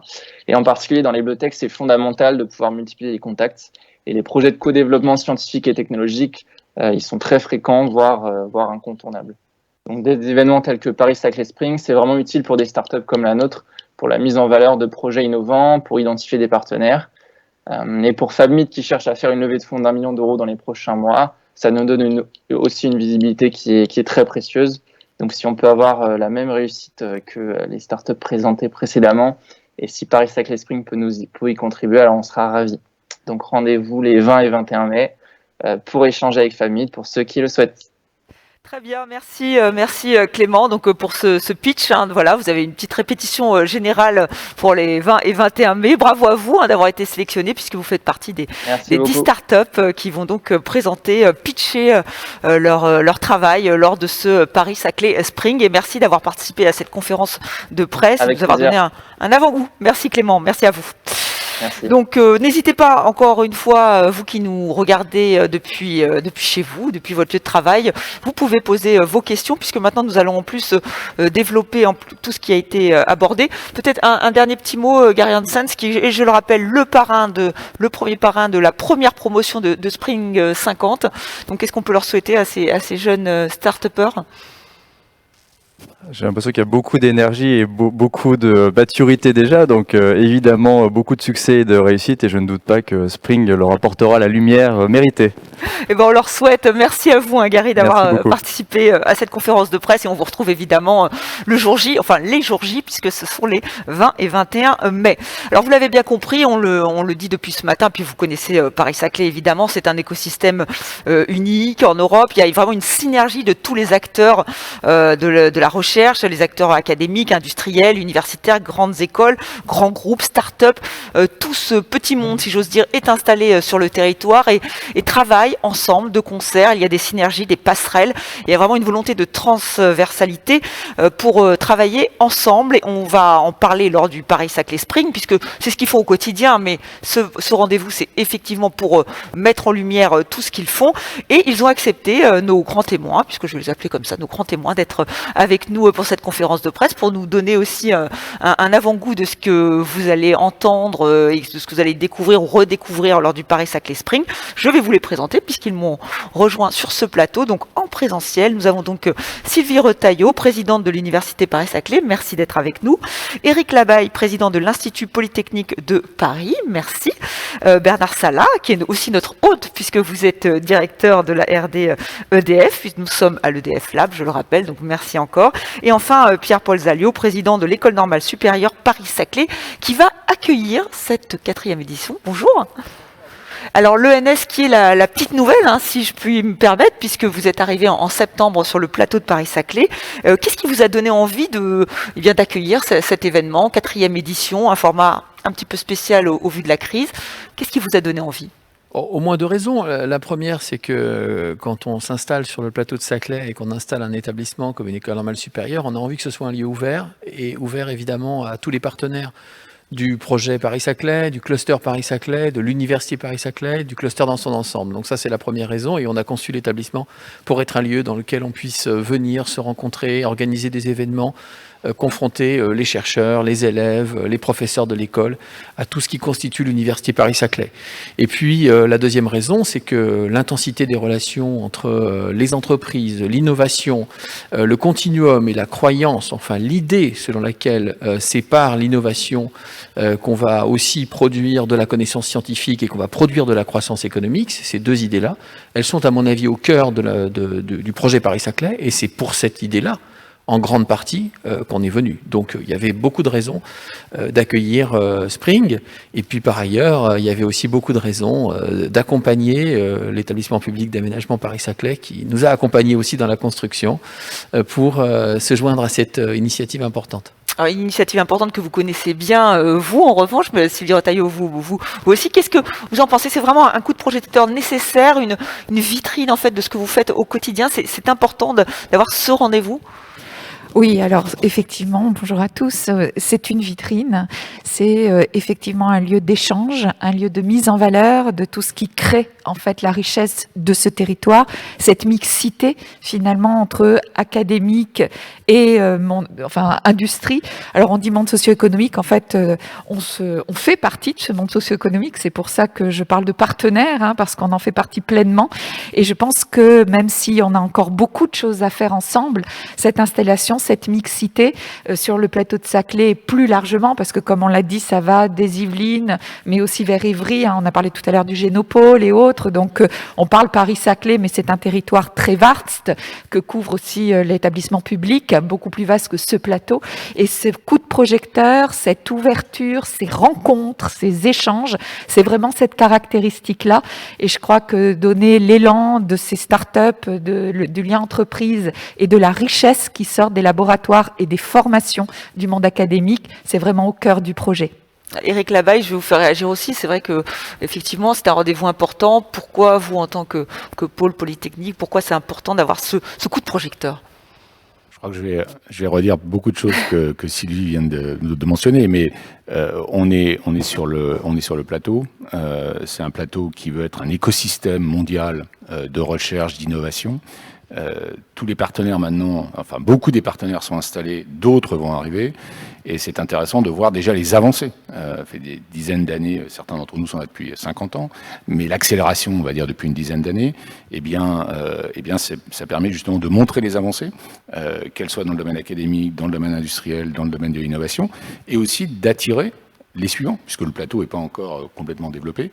Et en particulier dans les biotech, c'est fondamental de pouvoir multiplier les contacts. Et les projets de co-développement scientifique et technologique, ils sont très fréquents, voire incontournables. Donc des événements tels que Paris-Saclay Spring, c'est vraiment utile pour des startups comme la nôtre, pour la mise en valeur de projets innovants, pour identifier des partenaires. Et pour FabMid qui cherche à faire une levée de fonds d'1 million d'euros dans les prochains mois, ça nous donne aussi une visibilité qui est très précieuse. Donc si on peut avoir la même réussite que les startups présentées précédemment, et si Paris-Saclay Spring peut y contribuer, alors on sera ravis. Donc rendez-vous les 20 et 21 mai pour échanger avec FabMid, pour ceux qui le souhaitent. Très bien, merci Clément. Donc pour ce pitch, voilà, vous avez une petite répétition générale pour les 20 et 21 mai. Bravo à vous d'avoir été sélectionné puisque vous faites partie des 10 startups qui vont donc présenter, pitcher leur travail lors de ce Paris-Saclay Spring. Et merci d'avoir participé à cette conférence de presse, de nous avoir donné un avant-goût. Merci Clément, merci à vous. Merci. Donc n'hésitez pas encore une fois, vous qui nous regardez depuis chez vous, depuis votre lieu de travail, vous pouvez poser vos questions puisque maintenant nous allons en plus développer tout ce qui a été abordé. Peut-être un dernier petit mot, Gary Hansen, qui est, je le rappelle, le premier parrain de la première promotion de Spring 50. Donc qu'est-ce qu'on peut leur souhaiter à ces jeunes start-upers ? J'ai l'impression qu'il y a beaucoup d'énergie et beaucoup de maturité déjà, donc évidemment beaucoup de succès et de réussite, et je ne doute pas que Spring leur apportera la lumière méritée. Eh ben, on leur souhaite. Merci à vous, Gary, d'avoir participé à cette conférence de presse, et on vous retrouve évidemment les jours J, puisque ce sont les 20 et 21 mai. Alors vous l'avez bien compris, on le dit depuis ce matin, puis vous connaissez Paris-Saclay évidemment, c'est un écosystème unique en Europe. Il y a vraiment une synergie de tous les acteurs de la recherche, les acteurs académiques, industriels, universitaires, grandes écoles, grands groupes, start-up. Tout ce petit monde, si j'ose dire, est installé sur le territoire et travaille ensemble, de concert. Il y a des synergies, des passerelles. Il y a vraiment une volonté de transversalité pour travailler ensemble. Et on va en parler lors du Paris-Saclay Spring, puisque c'est ce qu'ils font au quotidien. Mais ce rendez-vous, c'est effectivement pour mettre en lumière tout ce qu'ils font. Et ils ont accepté, nos grands témoins, puisque je vais les appeler comme ça, nos grands témoins, d'être avec nous pour cette conférence de presse, pour nous donner aussi un avant-goût de ce que vous allez entendre et de ce que vous allez découvrir ou redécouvrir lors du Paris-Saclay Spring. Je vais vous les présenter puisqu'ils m'ont rejoint sur ce plateau, donc en présentiel. Nous avons donc Sylvie Retailleau, présidente de l'Université Paris-Saclay, merci d'être avec nous. Éric Labaille, président de l'Institut Polytechnique de Paris, merci. Bernard Salat, qui est aussi notre hôte puisque vous êtes directeur de la R&D EDF, puisque nous sommes à l'EDF Lab, je le rappelle, donc merci encore. Et enfin, Pierre-Paul Zalliot, président de l'École normale supérieure Paris-Saclay, qui va accueillir cette 4e édition. Bonjour. Alors l'ENS qui est la petite nouvelle, si je puis me permettre, puisque vous êtes arrivé en septembre sur le plateau de Paris-Saclay. Qu'est-ce qui vous a donné envie d'accueillir cet événement, 4e édition, un format un petit peu spécial au vu de la crise? Qu'est-ce qui vous a donné envie? Au moins 2 raisons. La première, c'est que quand on s'installe sur le plateau de Saclay et qu'on installe un établissement comme une école normale supérieure, on a envie que ce soit un lieu ouvert, et ouvert évidemment à tous les partenaires du projet Paris-Saclay, du cluster Paris-Saclay, de l'université Paris-Saclay, du cluster dans son ensemble. Donc ça, c'est la première raison, et on a conçu l'établissement pour être un lieu dans lequel on puisse venir, se rencontrer, organiser des événements, confronter les chercheurs, les élèves, les professeurs de l'école à tout ce qui constitue l'université Paris-Saclay. Et puis la deuxième raison, c'est que l'intensité des relations entre les entreprises, l'innovation, le continuum et la croyance, enfin l'idée selon laquelle c'est par l'innovation qu'on va aussi produire de la connaissance scientifique et qu'on va produire de la croissance économique, ces 2 idées-là, elles sont à mon avis au cœur du projet Paris-Saclay, et c'est pour cette idée-là en grande partie qu'on est venu. Donc il y avait beaucoup de raisons d'accueillir Spring, et puis par ailleurs il y avait aussi beaucoup de raisons d'accompagner l'établissement public d'aménagement Paris-Saclay, qui nous a accompagnés aussi dans la construction pour se joindre à cette initiative importante. Alors, une initiative importante que vous connaissez bien, vous, en revanche, mais Sylvie Retailleau, vous aussi. Qu'est-ce que vous en pensez? C'est vraiment un coup de projecteur nécessaire, une vitrine, en fait, de ce que vous faites au quotidien. C'est important d'avoir ce rendez-vous? Oui, alors effectivement, bonjour à tous. C'est une vitrine, c'est effectivement un lieu d'échange, un lieu de mise en valeur de tout ce qui crée en fait la richesse de ce territoire, cette mixité finalement entre académique et industrie. Alors on dit monde socio-économique, en fait on fait partie de ce monde socio-économique, c'est pour ça que je parle de partenaires, parce qu'on en fait partie pleinement. Et je pense que même si on a encore beaucoup de choses à faire ensemble, cette installation, cette mixité sur le plateau de Saclay, plus largement, parce que comme on l'a dit, ça va des Yvelines, mais aussi vers Ivry, on a parlé tout à l'heure du Génopôle et autres, donc on parle Paris-Saclay, mais c'est un territoire très vaste, que couvre aussi l'établissement public, beaucoup plus vaste que ce plateau, et ce coup de projecteur, cette ouverture, ces rencontres, ces échanges, c'est vraiment cette caractéristique-là, et je crois que donner l'élan de ces startups, du lien entreprise et de la richesse qui sort des laboratoires et des formations du monde académique, c'est vraiment au cœur du projet. Éric Labaille, je vais vous faire réagir aussi. C'est vrai que effectivement, c'est un rendez-vous important. Pourquoi vous, en tant que pôle polytechnique, pourquoi c'est important d'avoir ce coup de projecteur? Je crois que je vais redire beaucoup de choses que Sylvie vient de mentionner, mais on est sur le plateau. C'est un plateau qui veut être un écosystème mondial de recherche, d'innovation. Tous les partenaires maintenant, enfin beaucoup des partenaires sont installés, d'autres vont arriver, et c'est intéressant de voir déjà les avancées. Ça fait des dizaines d'années, certains d'entre nous sont là depuis 50 ans, mais l'accélération, on va dire depuis une dizaine d'années, ça permet justement de montrer les avancées, qu'elles soient dans le domaine académique, dans le domaine industriel, dans le domaine de l'innovation, et aussi d'attirer les suivants, puisque le plateau n'est pas encore complètement développé,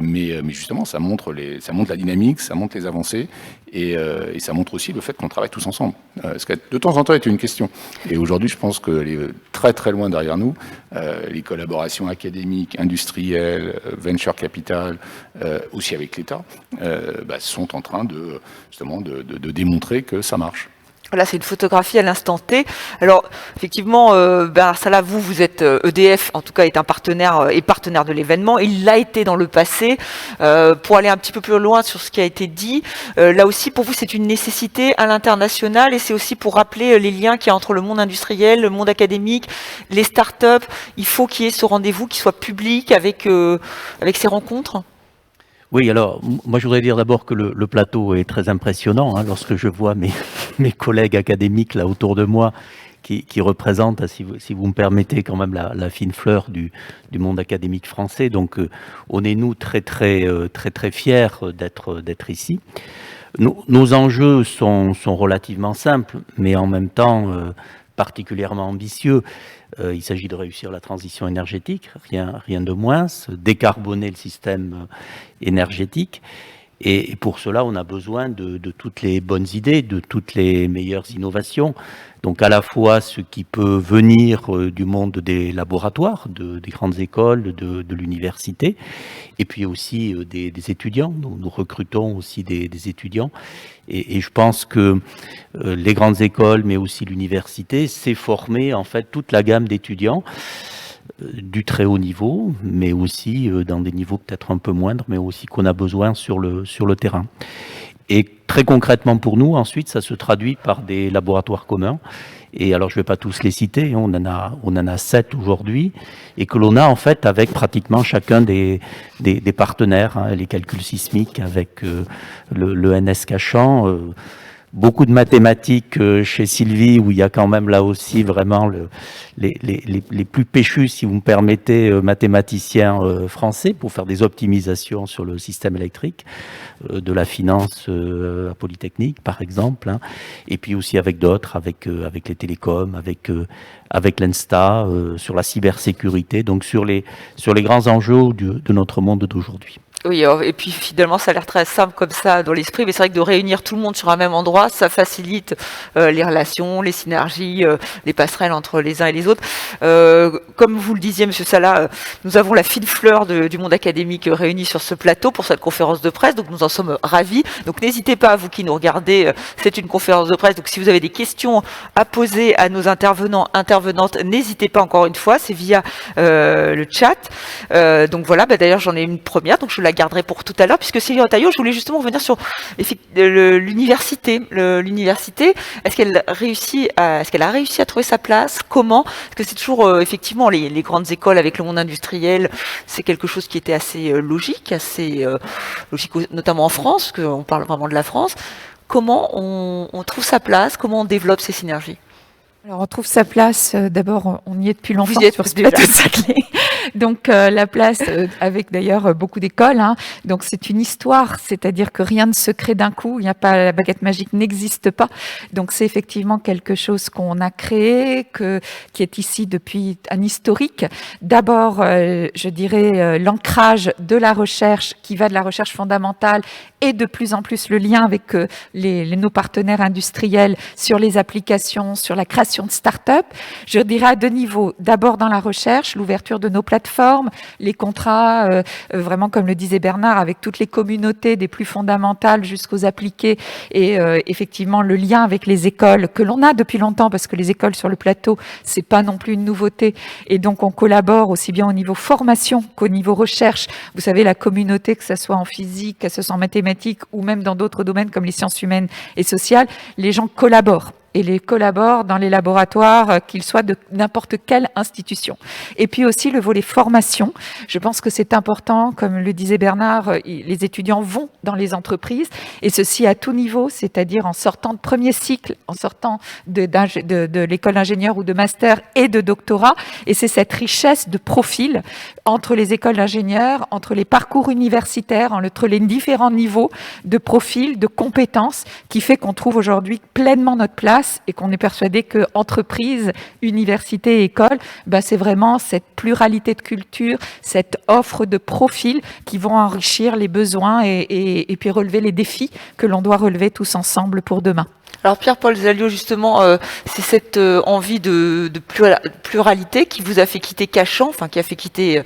mais justement, ça montre la dynamique, ça montre les avancées, et ça montre aussi le fait qu'on travaille tous ensemble. Ce qui de temps en temps était une question. Et aujourd'hui, je pense qu'elle est très très loin derrière nous. Les collaborations académiques, industrielles, venture capital, aussi avec l'État, sont en train de démontrer que ça marche. Là, c'est une photographie à l'instant T. Alors, effectivement, Salah, vous êtes EDF, en tout cas, est un partenaire et partenaire de l'événement. Il l'a été dans le passé. Pour aller un petit peu plus loin sur ce qui a été dit, là aussi, pour vous, c'est une nécessité à l'international, et c'est aussi pour rappeler les liens qu'il y a entre le monde industriel, le monde académique, les startups. Il faut qu'il y ait ce rendez-vous qui soit public avec ces rencontres. Oui, alors, moi je voudrais dire d'abord que le plateau est très impressionnant, lorsque je vois mes collègues académiques là autour de moi qui représentent, si vous me permettez, quand même la fine fleur du monde académique français. Donc on est nous très fiers d'être ici. Nos enjeux sont relativement simples, mais en même temps particulièrement ambitieux. Il s'agit de réussir la transition énergétique, rien de moins, décarboner le système énergétique. Et pour cela, on a besoin de toutes les bonnes idées, de toutes les meilleures innovations. Donc à la fois ce qui peut venir du monde des laboratoires, des grandes écoles, de l'université, et puis aussi des étudiants. Nous recrutons aussi des étudiants. Et je pense que les grandes écoles, mais aussi l'université, c'est former en fait toute la gamme d'étudiants du très haut niveau, mais aussi dans des niveaux peut-être un peu moindres, mais aussi qu'on a besoin sur le terrain. Et très concrètement pour nous, ensuite, ça se traduit par des laboratoires communs. Et alors, je ne vais pas tous les citer, on en a 7 aujourd'hui, et que l'on a en fait avec pratiquement chacun des partenaires, les calculs sismiques avec le NS Cachan, beaucoup de mathématiques chez Sylvie, où il y a quand même là aussi vraiment les plus péchus, si vous me permettez, mathématiciens français, pour faire des optimisations sur le système électrique, de la finance à Polytechnique par exemple, et puis aussi avec d'autres, avec les télécoms, avec l'ENSTA, sur la cybersécurité, donc sur les grands enjeux de notre monde d'aujourd'hui. Oui, et puis finalement, ça a l'air très simple comme ça dans l'esprit, mais c'est vrai que de réunir tout le monde sur un même endroit, ça facilite les relations, les synergies, les passerelles entre les uns et les autres. Comme vous le disiez, Monsieur Salah, nous avons la fine fleur du monde académique réunie sur ce plateau pour cette conférence de presse, donc nous en sommes ravis. Donc n'hésitez pas, vous qui nous regardez, c'est une conférence de presse, donc si vous avez des questions à poser à nos intervenants, intervenantes, n'hésitez pas encore une fois, c'est via le chat. Donc voilà, d'ailleurs j'en ai une première, donc je la garderai pour tout à l'heure, puisque Sylvie Retailleau, je voulais justement revenir sur l'université. L'université, est-ce qu'elle a réussi à trouver sa place? Comment? Parce que c'est toujours, effectivement, les grandes écoles avec le monde industriel, c'est quelque chose qui était assez logique, notamment en France, parce qu'on parle vraiment de la France. Comment on trouve sa place? Comment on développe ces synergies? Alors, on trouve sa place, d'abord, on y est depuis longtemps Vous y êtes sur ce déjà. plateau de Saclay. Donc, la place, avec d'ailleurs beaucoup d'écoles, hein. Donc, c'est une histoire, c'est-à-dire que rien ne se crée d'un coup, il n'y a pas, la baguette magique n'existe pas. Donc, c'est effectivement quelque chose qu'on a créé, qui est ici depuis un historique. D'abord, je dirais, l'ancrage de la recherche, qui va de la recherche fondamentale et de plus en plus le lien avec nos partenaires industriels sur les applications, sur la création de start-up. Je dirais à deux niveaux. D'abord dans la recherche, l'ouverture de nos plateformes, les contrats, vraiment comme le disait Bernard, avec toutes les communautés des plus fondamentales jusqu'aux appliqués, et effectivement le lien avec les écoles que l'on a depuis longtemps, parce que les écoles sur le plateau, c'est pas non plus une nouveauté, et donc on collabore aussi bien au niveau formation qu'au niveau recherche. Vous savez, la communauté, que ce soit en physique, que ce soit en mathématiques ou même dans d'autres domaines comme les sciences humaines et sociales, les gens collaborent. Et les collaborent dans les laboratoires, qu'ils soient de n'importe quelle institution. Et puis aussi le volet formation. Je pense que c'est important, comme le disait Bernard, les étudiants vont dans les entreprises, et ceci à tout niveau, c'est-à-dire en sortant de premier cycle, en sortant de l'école d'ingénieur ou de master et de doctorat. Et c'est cette richesse de profil entre les écoles d'ingénieurs, entre les parcours universitaires, entre les différents niveaux de profil, de compétences, qui fait qu'on trouve aujourd'hui pleinement notre place, et qu'on est persuadé que entreprise, université et école, c'est vraiment cette pluralité de culture, cette offre de profils qui vont enrichir les besoins et puis relever les défis que l'on doit relever tous ensemble pour demain. Alors Pierre-Paul Zalliot, justement, c'est cette envie de pluralité qui vous a fait quitter Cachan, qui a fait quitter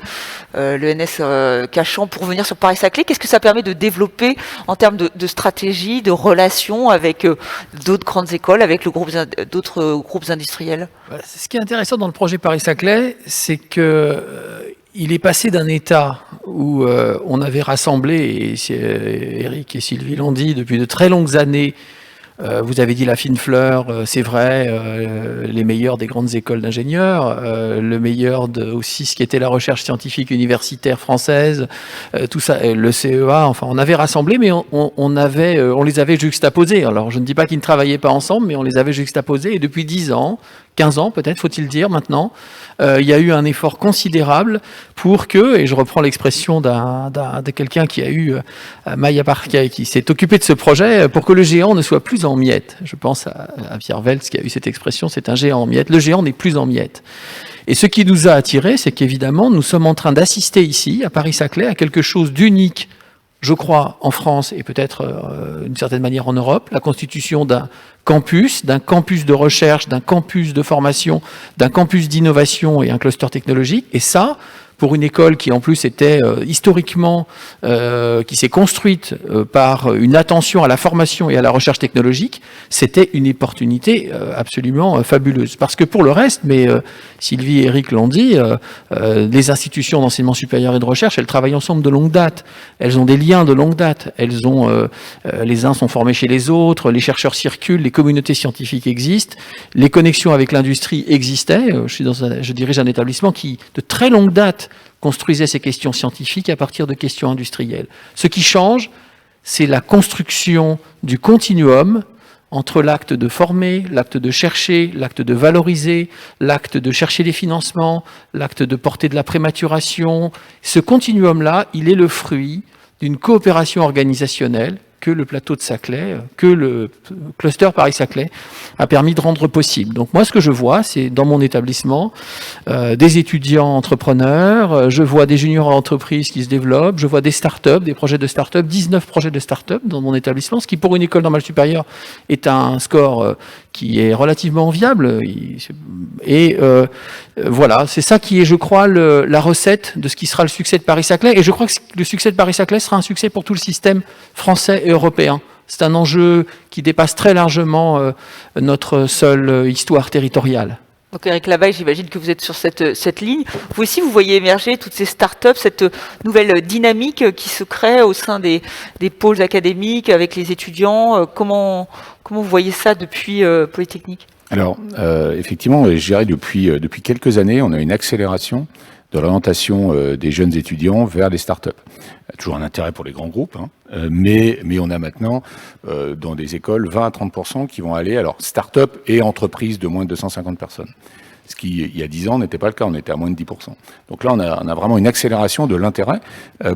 l'ENS Cachan pour venir sur Paris-Saclay. Qu'est-ce que ça permet de développer en termes de stratégie, de relations avec d'autres grandes écoles, avec d'autres groupes industriels? Ce qui est intéressant dans le projet Paris-Saclay, c'est que il est passé d'un état où on avait rassemblé, et Eric et Sylvie l'ont dit, depuis de très longues années. Vous avez dit la fine fleur, c'est vrai, les meilleurs des grandes écoles d'ingénieurs, le meilleur de aussi ce qui était la recherche scientifique universitaire française, tout ça, le CEA, on avait rassemblé, mais on les avait juxtaposés. Alors je ne dis pas qu'ils ne travaillaient pas ensemble, mais on les avait juxtaposés, et depuis 10 ans, 15 ans peut-être, faut-il dire maintenant, il y a eu un effort considérable pour que, et je reprends l'expression de quelqu'un qui a eu Maya Parquet, qui s'est occupé de ce projet, pour que le géant ne soit plus en miettes. Je pense à Pierre Veltz qui a eu cette expression, c'est un géant en miettes. Le géant n'est plus en miettes. Et ce qui nous a attirés, c'est qu'évidemment, nous sommes en train d'assister ici, à Paris-Saclay, à quelque chose d'unique, je crois, en France et peut-être d'une certaine manière en Europe, la constitution d'un campus de recherche, d'un campus de formation, d'un campus d'innovation et un cluster technologique. Et ça, pour une école qui en plus était historiquement, qui s'est construite par une attention à la formation et à la recherche technologique, c'était une opportunité absolument fabuleuse. Parce que pour le reste, mais Sylvie et Eric l'ont dit, les institutions d'enseignement supérieur et de recherche, elles travaillent ensemble de longue date. Elles ont des liens de longue date. Elles ont, les uns sont formés chez les autres, les chercheurs circulent, les communautés scientifiques existent, les connexions avec l'industrie existaient. Je dirige un établissement qui, de très longue date, construisait ces questions scientifiques à partir de questions industrielles. Ce qui change, c'est la construction du continuum entre l'acte de former, l'acte de chercher, l'acte de valoriser, l'acte de chercher des financements, l'acte de porter de la prématuration. Ce continuum-là, il est le fruit d'une coopération organisationnelle que le plateau de Saclay, que le cluster Paris-Saclay a permis de rendre possible. Donc moi, ce que je vois, c'est dans mon établissement des étudiants entrepreneurs, je vois des juniors entreprises qui se développent, je vois des startups, des projets de startups, 19 projets de startups dans mon établissement, ce qui pour une école normale supérieure est un score qui est relativement viable. Et voilà, c'est ça qui est, je crois, la recette de ce qui sera le succès de Paris-Saclay. Et je crois que le succès de Paris-Saclay sera un succès pour tout le système français et européen. C'est un enjeu qui dépasse très largement notre seule histoire territoriale. Donc Eric Labaille, j'imagine que vous êtes sur cette ligne. Vous aussi, vous voyez émerger toutes ces startups, cette nouvelle dynamique qui se crée au sein des pôles académiques avec les étudiants. Comment vous voyez ça depuis Polytechnique ? Alors, effectivement, je dirais depuis quelques années, on a une accélération de l'orientation des jeunes étudiants vers les startups. Toujours un intérêt pour les grands groupes, hein, mais on a maintenant dans des écoles 20 à 30% qui vont aller, alors start-up et entreprises de moins de 250 personnes. Ce qui, il y a 10 ans, n'était pas le cas, on était à moins de 10%. Donc là, on a vraiment une accélération de l'intérêt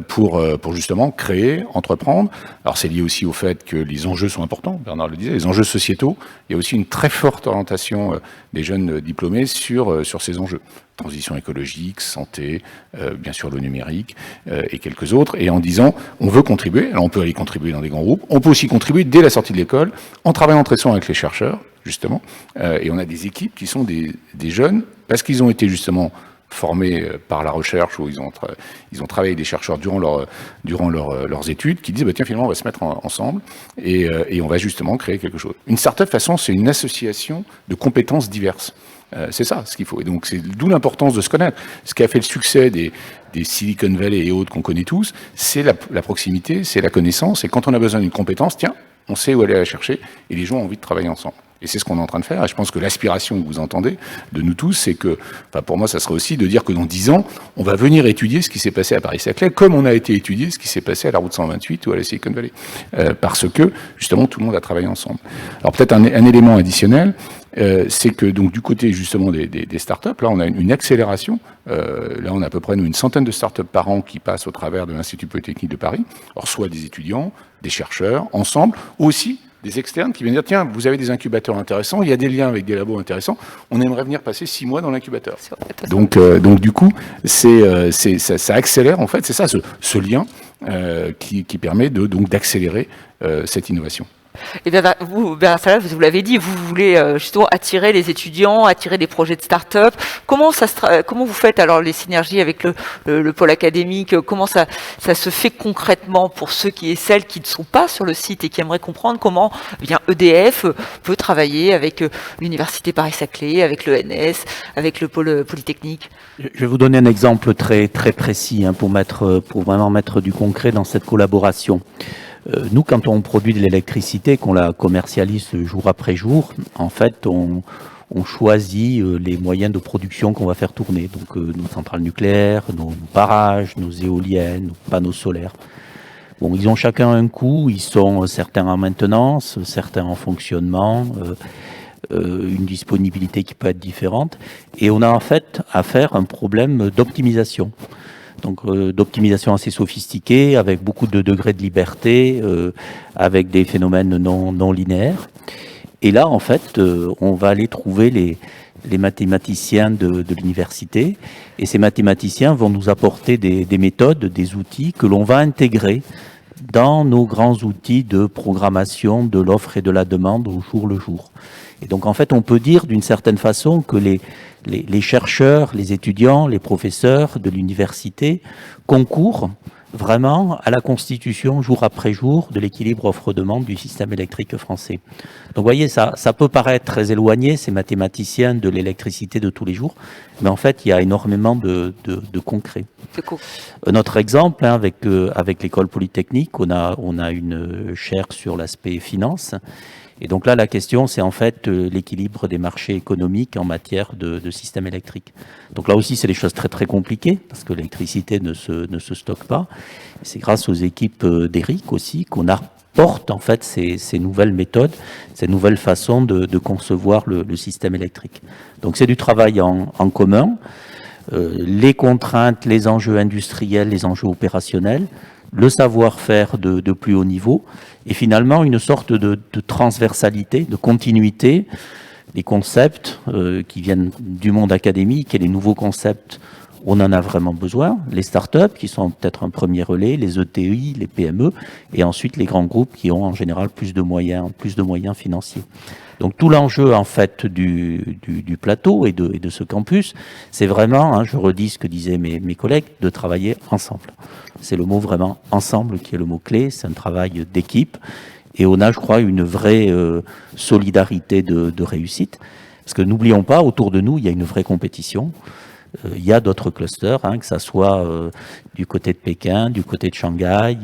pour justement créer, entreprendre. Alors c'est lié aussi au fait que les enjeux sont importants, Bernard le disait, les enjeux sociétaux. Il y a aussi une très forte orientation des jeunes diplômés sur ces enjeux. Transition écologique, santé, bien sûr le numérique et quelques autres, et en disant on veut contribuer, alors on peut aller contribuer dans des grands groupes, on peut aussi contribuer dès la sortie de l'école, en travaillant très souvent avec les chercheurs, justement, et on a des équipes qui sont des jeunes, parce qu'ils ont été justement formés par la recherche, où ils ont travaillé avec des chercheurs durant leurs études, qui disent bah, tiens, finalement on va se mettre ensemble, et on va justement créer quelque chose. Une start-up, de toute façon, c'est une association de compétences diverses. C'est ça ce qu'il faut. Et donc c'est d'où l'importance de se connaître. Ce qui a fait le succès des Silicon Valley et autres qu'on connaît tous, c'est la proximité, c'est la connaissance. Et quand on a besoin d'une compétence, tiens, on sait où aller la chercher et les gens ont envie de travailler ensemble. Et c'est ce qu'on est en train de faire. Et je pense que l'aspiration que vous entendez de nous tous, c'est que, enfin pour moi, ça serait aussi de dire que dans 10 ans, on va venir étudier ce qui s'est passé à Paris-Saclay, comme on a été étudier ce qui s'est passé à la route 128 ou à la Silicon Valley. Parce que, justement, tout le monde a travaillé ensemble. Alors peut-être un élément additionnel, c'est que donc du côté justement des startups, là on a une accélération. Là on a à peu près une centaine de startups par an qui passent au travers de l'Institut Polytechnique de Paris. Alors soit des étudiants, des chercheurs, ensemble, ou aussi des externes qui viennent dire tiens, vous avez des incubateurs intéressants, il y a des liens avec des labos intéressants, on aimerait venir passer 6 mois dans l'incubateur. Donc du coup, ça accélère en fait, c'est ça ce lien qui permet donc d'accélérer cette innovation. Et bien, vous, Bernard Salat, vous l'avez dit, vous voulez justement attirer les étudiants, attirer des projets de start-up. Comment vous faites alors les synergies avec le pôle académique? Comment ça se fait concrètement pour ceux et celles qui ne sont pas sur le site et qui aimeraient comprendre comment EDF peut travailler avec l'Université Paris-Saclay, avec l'ENS, avec le pôle Polytechnique? Je vais vous donner un exemple très précis pour vraiment mettre du concret dans cette collaboration. Nous, quand on produit de l'électricité, qu'on la commercialise jour après jour, en fait, on choisit les moyens de production qu'on va faire tourner. Donc, nos centrales nucléaires, nos barrages, nos éoliennes, nos panneaux solaires. Bon, ils ont chacun un coût. Ils sont certains en maintenance, certains en fonctionnement, une disponibilité qui peut être différente. Et on a en fait affaire à un problème d'optimisation. Donc d'optimisation assez sophistiquée, avec beaucoup de degrés de liberté, avec des phénomènes non linéaires. Et là, en fait, on va aller trouver les mathématiciens de l'université, et ces mathématiciens vont nous apporter des méthodes, des outils que l'on va intégrer dans nos grands outils de programmation de l'offre et de la demande au jour le jour. Et donc, en fait, on peut dire d'une certaine façon que les chercheurs, les étudiants, les professeurs de l'université concourent vraiment à la constitution jour après jour de l'équilibre offre-demande du système électrique français. Donc vous voyez, ça peut paraître très éloigné, ces mathématiciens de l'électricité de tous les jours, mais en fait il y a énormément de concret. Notre exemple, avec l'école polytechnique, on a une chaire sur l'aspect finance. Et donc là, la question, c'est en fait l'équilibre des marchés économiques en matière de système électrique. Donc là aussi, c'est des choses très compliquées, parce que l'électricité ne se stocke pas. C'est grâce aux équipes d'Eric aussi qu'on apporte en fait ces nouvelles méthodes, ces nouvelles façons de concevoir le système électrique. Donc c'est du travail en commun. Les contraintes, les enjeux industriels, les enjeux opérationnels le savoir-faire de plus haut niveau, et finalement une sorte de transversalité, de continuité, des concepts qui viennent du monde académique et les nouveaux concepts, on en a vraiment besoin. Les startups qui sont peut-être un premier relais, les ETI, les PME, et ensuite les grands groupes qui ont en général plus de moyens financiers. Donc tout l'enjeu en fait du plateau et de ce campus, c'est vraiment, je redis ce que disaient mes collègues, de travailler ensemble. C'est le mot vraiment ensemble qui est le mot clé, c'est un travail d'équipe. Et on a, je crois, une vraie solidarité de réussite. Parce que n'oublions pas, autour de nous, il y a une vraie compétition. Il y a d'autres clusters, que ça soit du côté de Pékin, du côté de Shanghai,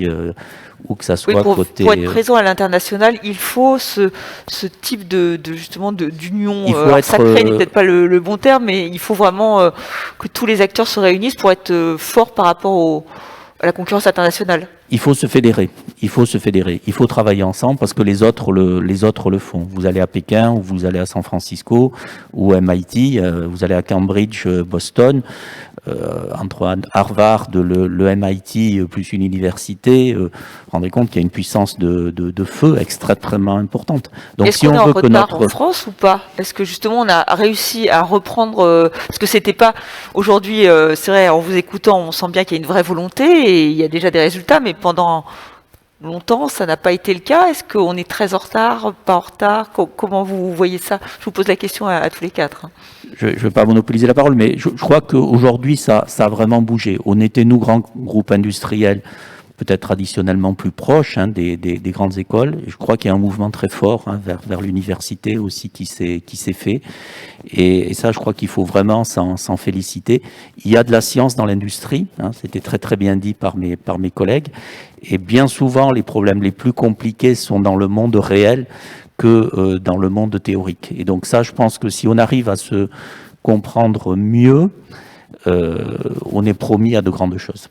ou que ça soit côté... Pour être présent à l'international, il faut ce type justement d'union sacrée, n'est peut-être pas le bon terme, mais il faut vraiment que tous les acteurs se réunissent pour être forts par rapport à la concurrence internationale. Il faut se fédérer. Il faut travailler ensemble parce que les autres le font. Vous allez à Pékin ou vous allez à San Francisco ou à MIT, vous allez à Cambridge, Boston, entre Harvard, le MIT plus une université, vous rendez compte qu'il y a une puissance de feu extrêmement importante. Donc est-ce qu'on est en retard en France ou pas? Est-ce que justement on a réussi à reprendre, parce que c'était pas aujourd'hui, c'est vrai, en vous écoutant, on sent bien qu'il y a une vraie volonté et il y a déjà des résultats, mais pendant longtemps, ça n'a pas été le cas. Est-ce qu'on est très en retard, pas en retard? Comment vous voyez ça? Je vous pose la question à tous les quatre. Je ne vais pas monopoliser la parole, mais je crois qu'aujourd'hui, ça a vraiment bougé. On était, nous, grands groupes industriels, peut-être traditionnellement plus proches des grandes écoles. Je crois qu'il y a un mouvement très fort vers l'université aussi qui s'est fait. Et ça, je crois qu'il faut vraiment s'en féliciter. Il y a de la science dans l'industrie, c'était très très bien dit par mes collègues. Et bien souvent, les problèmes les plus compliqués sont dans le monde réel que dans le monde théorique. Et donc ça, je pense que si on arrive à se comprendre mieux, on est promis à de grandes choses.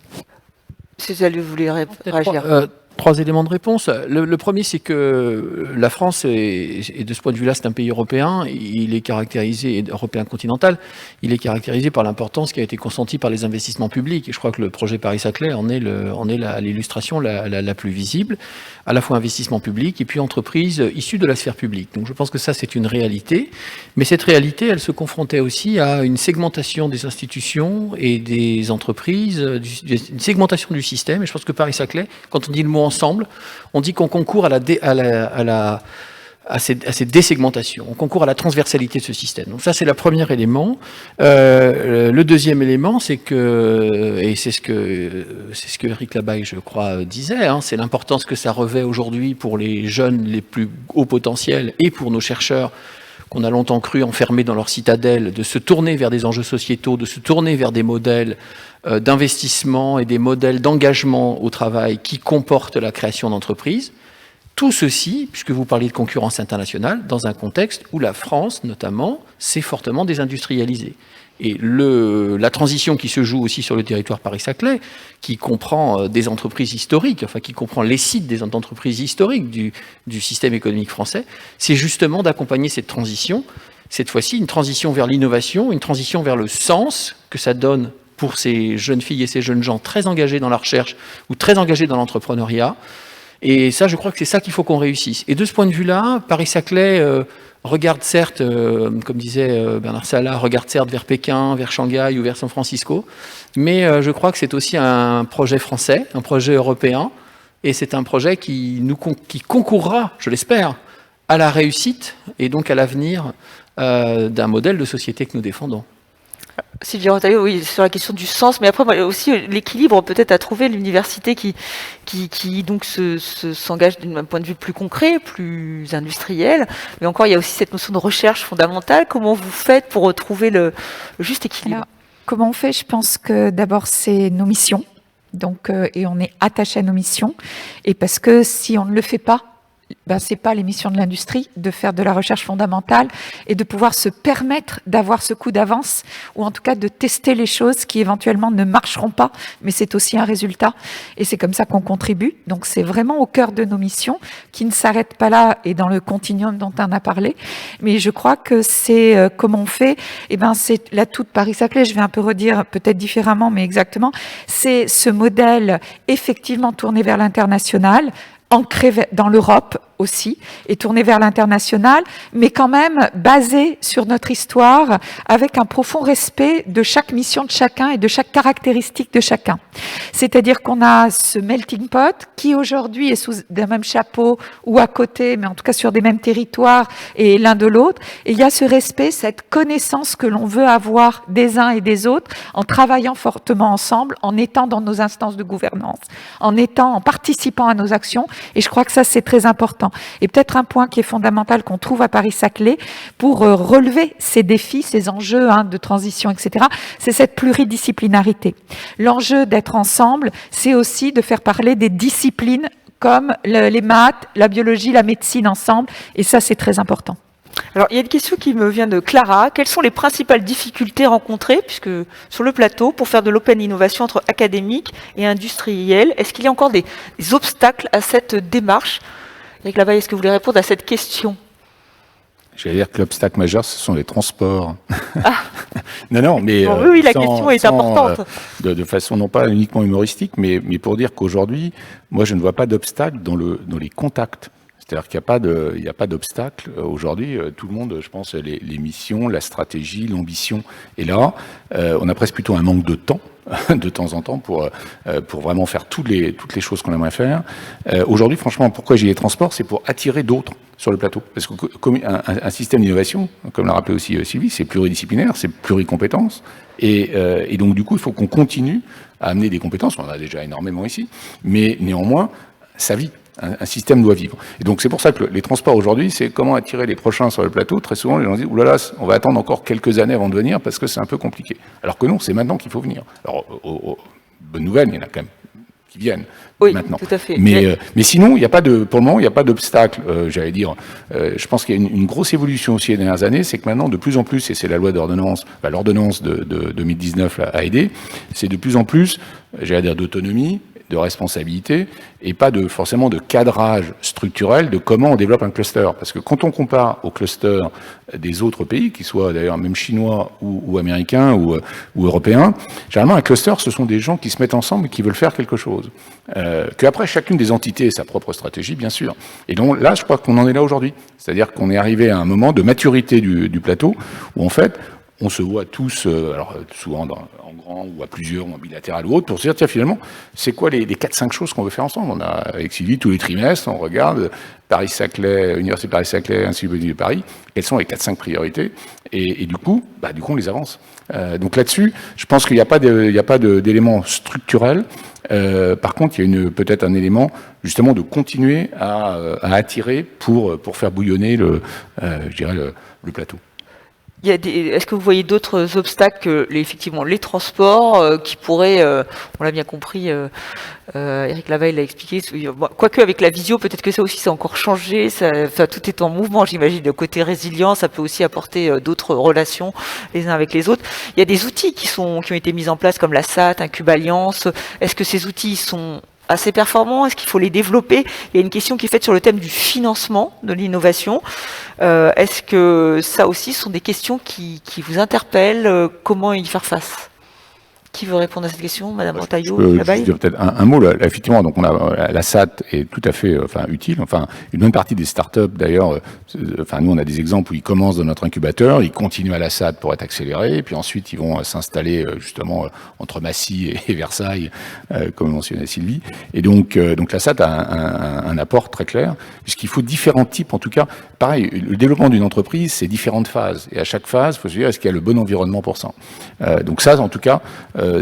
Si vous voulez réagir. Trois éléments de réponse. Le premier, c'est que la France, et de ce point de vue-là, c'est un pays européen, il est caractérisé, européen continental, il est caractérisé par l'importance qui a été consentie par les investissements publics. Et je crois que le projet Paris-Saclay en est l'illustration la plus visible, à la fois investissement public et puis entreprises issues de la sphère publique. Donc je pense que ça, c'est une réalité. Mais cette réalité, elle se confrontait aussi à une segmentation des institutions et des entreprises, une segmentation du système. Et je pense que Paris-Saclay, quand on dit le mot ensemble, on dit qu'on concourt à cette désegmentation, on concourt à la transversalité de ce système. Donc ça, c'est le premier élément. Le deuxième élément, c'est que, et c'est ce que Eric Labaille, je crois, disait, c'est l'importance que ça revêt aujourd'hui pour les jeunes les plus hauts potentiels et pour nos chercheurs qu'on a longtemps cru enfermés dans leur citadelle, de se tourner vers des enjeux sociétaux, de se tourner vers des modèles d'investissement et des modèles d'engagement au travail qui comportent la création d'entreprises. Tout ceci, puisque vous parliez de concurrence internationale, dans un contexte où la France, notamment, s'est fortement désindustrialisée. Et la transition qui se joue aussi sur le territoire Paris-Saclay, qui comprend des entreprises historiques, enfin qui comprend les sites des entreprises historiques du système économique français, c'est justement d'accompagner cette transition, cette fois-ci une transition vers l'innovation, une transition vers le sens que ça donne pour ces jeunes filles et ces jeunes gens très engagés dans la recherche ou très engagés dans l'entrepreneuriat. Et ça, je crois que c'est ça qu'il faut qu'on réussisse. Et de ce point de vue-là, Paris-Saclay regarde certes, comme disait Bernard Salat, regarde certes vers Pékin, vers Shanghai ou vers San Francisco, mais je crois que c'est aussi un projet français, un projet européen, et c'est un projet qui concourra, je l'espère, à la réussite et donc à l'avenir d'un modèle de société que nous défendons. Sylvie Retailleau, oui, sur la question du sens, mais après aussi l'équilibre peut-être à trouver, l'université qui donc s'engage d'un point de vue plus concret, plus industriel, mais encore il y a aussi cette notion de recherche fondamentale. Comment vous faites pour retrouver le juste équilibre? Alors, comment on fait? Je pense que d'abord c'est nos missions, donc et on est attaché à nos missions, et parce que si on ne le fait pas, c'est pas les missions de l'industrie de faire de la recherche fondamentale et de pouvoir se permettre d'avoir ce coup d'avance ou en tout cas de tester les choses qui éventuellement ne marcheront pas, mais c'est aussi un résultat et c'est comme ça qu'on contribue. Donc c'est vraiment au cœur de nos missions qui ne s'arrêtent pas là et dans le continuum dont on a parlé. Mais je crois que c'est comment on fait. C'est l'atout de Paris-Saclay. Je vais un peu redire peut-être différemment, mais exactement. C'est ce modèle effectivement tourné vers l'international, ancré dans l'Europe aussi, et tourné vers l'international, mais quand même basé sur notre histoire, avec un profond respect de chaque mission de chacun et de chaque caractéristique de chacun. C'est-à-dire qu'on a ce melting pot qui aujourd'hui est sous un même chapeau ou à côté, mais en tout cas sur des mêmes territoires et l'un de l'autre. Et il y a ce respect, cette connaissance que l'on veut avoir des uns et des autres en travaillant fortement ensemble, en étant dans nos instances de gouvernance, en participant à nos actions. Et je crois que ça, c'est très important. Et peut-être un point qui est fondamental qu'on trouve à Paris-Saclay pour relever ces défis, ces enjeux de transition, etc., c'est cette pluridisciplinarité. L'enjeu d'être ensemble, c'est aussi de faire parler des disciplines comme les maths, la biologie, la médecine ensemble. Et ça, c'est très important. Alors, il y a une question qui me vient de Clara. Quelles sont les principales difficultés rencontrées, puisque sur le plateau, pour faire de l'open innovation entre académiques et industriels? Est-ce qu'il y a encore des obstacles à cette démarche? Eric Lavaille, est-ce que vous voulez répondre à cette question? J'allais dire que l'obstacle majeur, ce sont les transports. Ah. Non, mais oui, la question est importante. De façon non pas uniquement humoristique, mais pour dire qu'aujourd'hui, moi, je ne vois pas d'obstacle dans les contacts. C'est-à-dire qu'il n'y a pas d'obstacle. Aujourd'hui, tout le monde, je pense, les missions, la stratégie, l'ambition est là. On a presque plutôt un manque de temps en temps pour vraiment faire toutes les choses qu'on aimerait faire. Aujourd'hui, franchement, pourquoi j'ai les transports, c'est pour attirer d'autres sur le plateau. Parce que comme un système d'innovation, comme l'a rappelé aussi Sylvie, c'est pluridisciplinaire, c'est pluricompétence. Et donc, du coup, il faut qu'on continue à amener des compétences. On en a déjà énormément ici. Mais néanmoins, ça vit. Un système doit vivre. Et donc, c'est pour ça que les transports aujourd'hui, c'est comment attirer les prochains sur le plateau. Très souvent, les gens disent, oulala, on va attendre encore quelques années avant de venir parce que c'est un peu compliqué. Alors que non, c'est maintenant qu'il faut venir. Alors, bonne nouvelle, il y en a quand même qui viennent maintenant. Tout à fait. Mais sinon, pour le moment, il n'y a pas d'obstacle. J'allais dire, je pense qu'il y a une grosse évolution aussi les dernières années, c'est que maintenant, de plus en plus, et c'est la loi d'ordonnance, l'ordonnance de 2019 a aidé, c'est de plus en plus, j'allais dire, d'autonomie, de responsabilité et pas forcément de cadrage structurel de comment on développe un cluster. Parce que quand on compare au cluster des autres pays, qu'ils soient d'ailleurs même chinois ou américains ou européens, généralement un cluster, ce sont des gens qui se mettent ensemble et qui veulent faire quelque chose. Qu'après, chacune des entités a sa propre stratégie, bien sûr. Et donc là, je crois qu'on en est là aujourd'hui. C'est-à-dire qu'on est arrivé à un moment de maturité du plateau où en fait, on se voit tous, alors souvent en grand ou à plusieurs ou en bilatéral ou autre, pour se dire, tiens, finalement, c'est quoi les 4-5 choses qu'on veut faire ensemble? On a, avec Sylvie, tous les trimestres, on regarde Paris-Saclay, Université Paris-Saclay, Institut de Paris, quelles sont les 4-5 priorités, et du coup, on les avance. Donc là-dessus, je pense qu'il n'y a pas d'élément structurel. Par contre, il y a peut-être un élément, justement, de continuer à attirer pour faire bouillonner le plateau. Est-ce que vous voyez d'autres obstacles que effectivement les transports qui pourraient, on l'a bien compris, Eric Lavaille l'a expliqué, quoique avec la visio, peut-être que ça aussi, ça a encore changé, tout est en mouvement, j'imagine, de côté résilient, ça peut aussi apporter d'autres relations les uns avec les autres. Il y a des outils qui ont été mis en place comme la SAT, Incube Alliance. Est-ce que ces outils sont assez performants? Est-ce qu'il faut les développer? Il y a une question qui est faite sur le thème du financement de l'innovation. Est-ce que ça aussi sont des questions qui vous interpellent? Comment y faire face? Qui veut répondre à cette question, Madame Retailleau? Je peux dire peut-être un mot. Là, effectivement, donc la SAT est tout à fait utile. Enfin, une bonne partie des startups, d'ailleurs, nous, on a des exemples où ils commencent dans notre incubateur, ils continuent à la SAT pour être accélérés, et puis ensuite, ils vont s'installer justement entre Massy et Versailles, comme mentionnait Sylvie. Et donc la SAT a un apport très clair, puisqu'il faut différents types, en tout cas. Pareil, le développement d'une entreprise, c'est différentes phases. Et à chaque phase, il faut se dire, est-ce qu'il y a le bon environnement pour ça? Donc ça, en tout cas,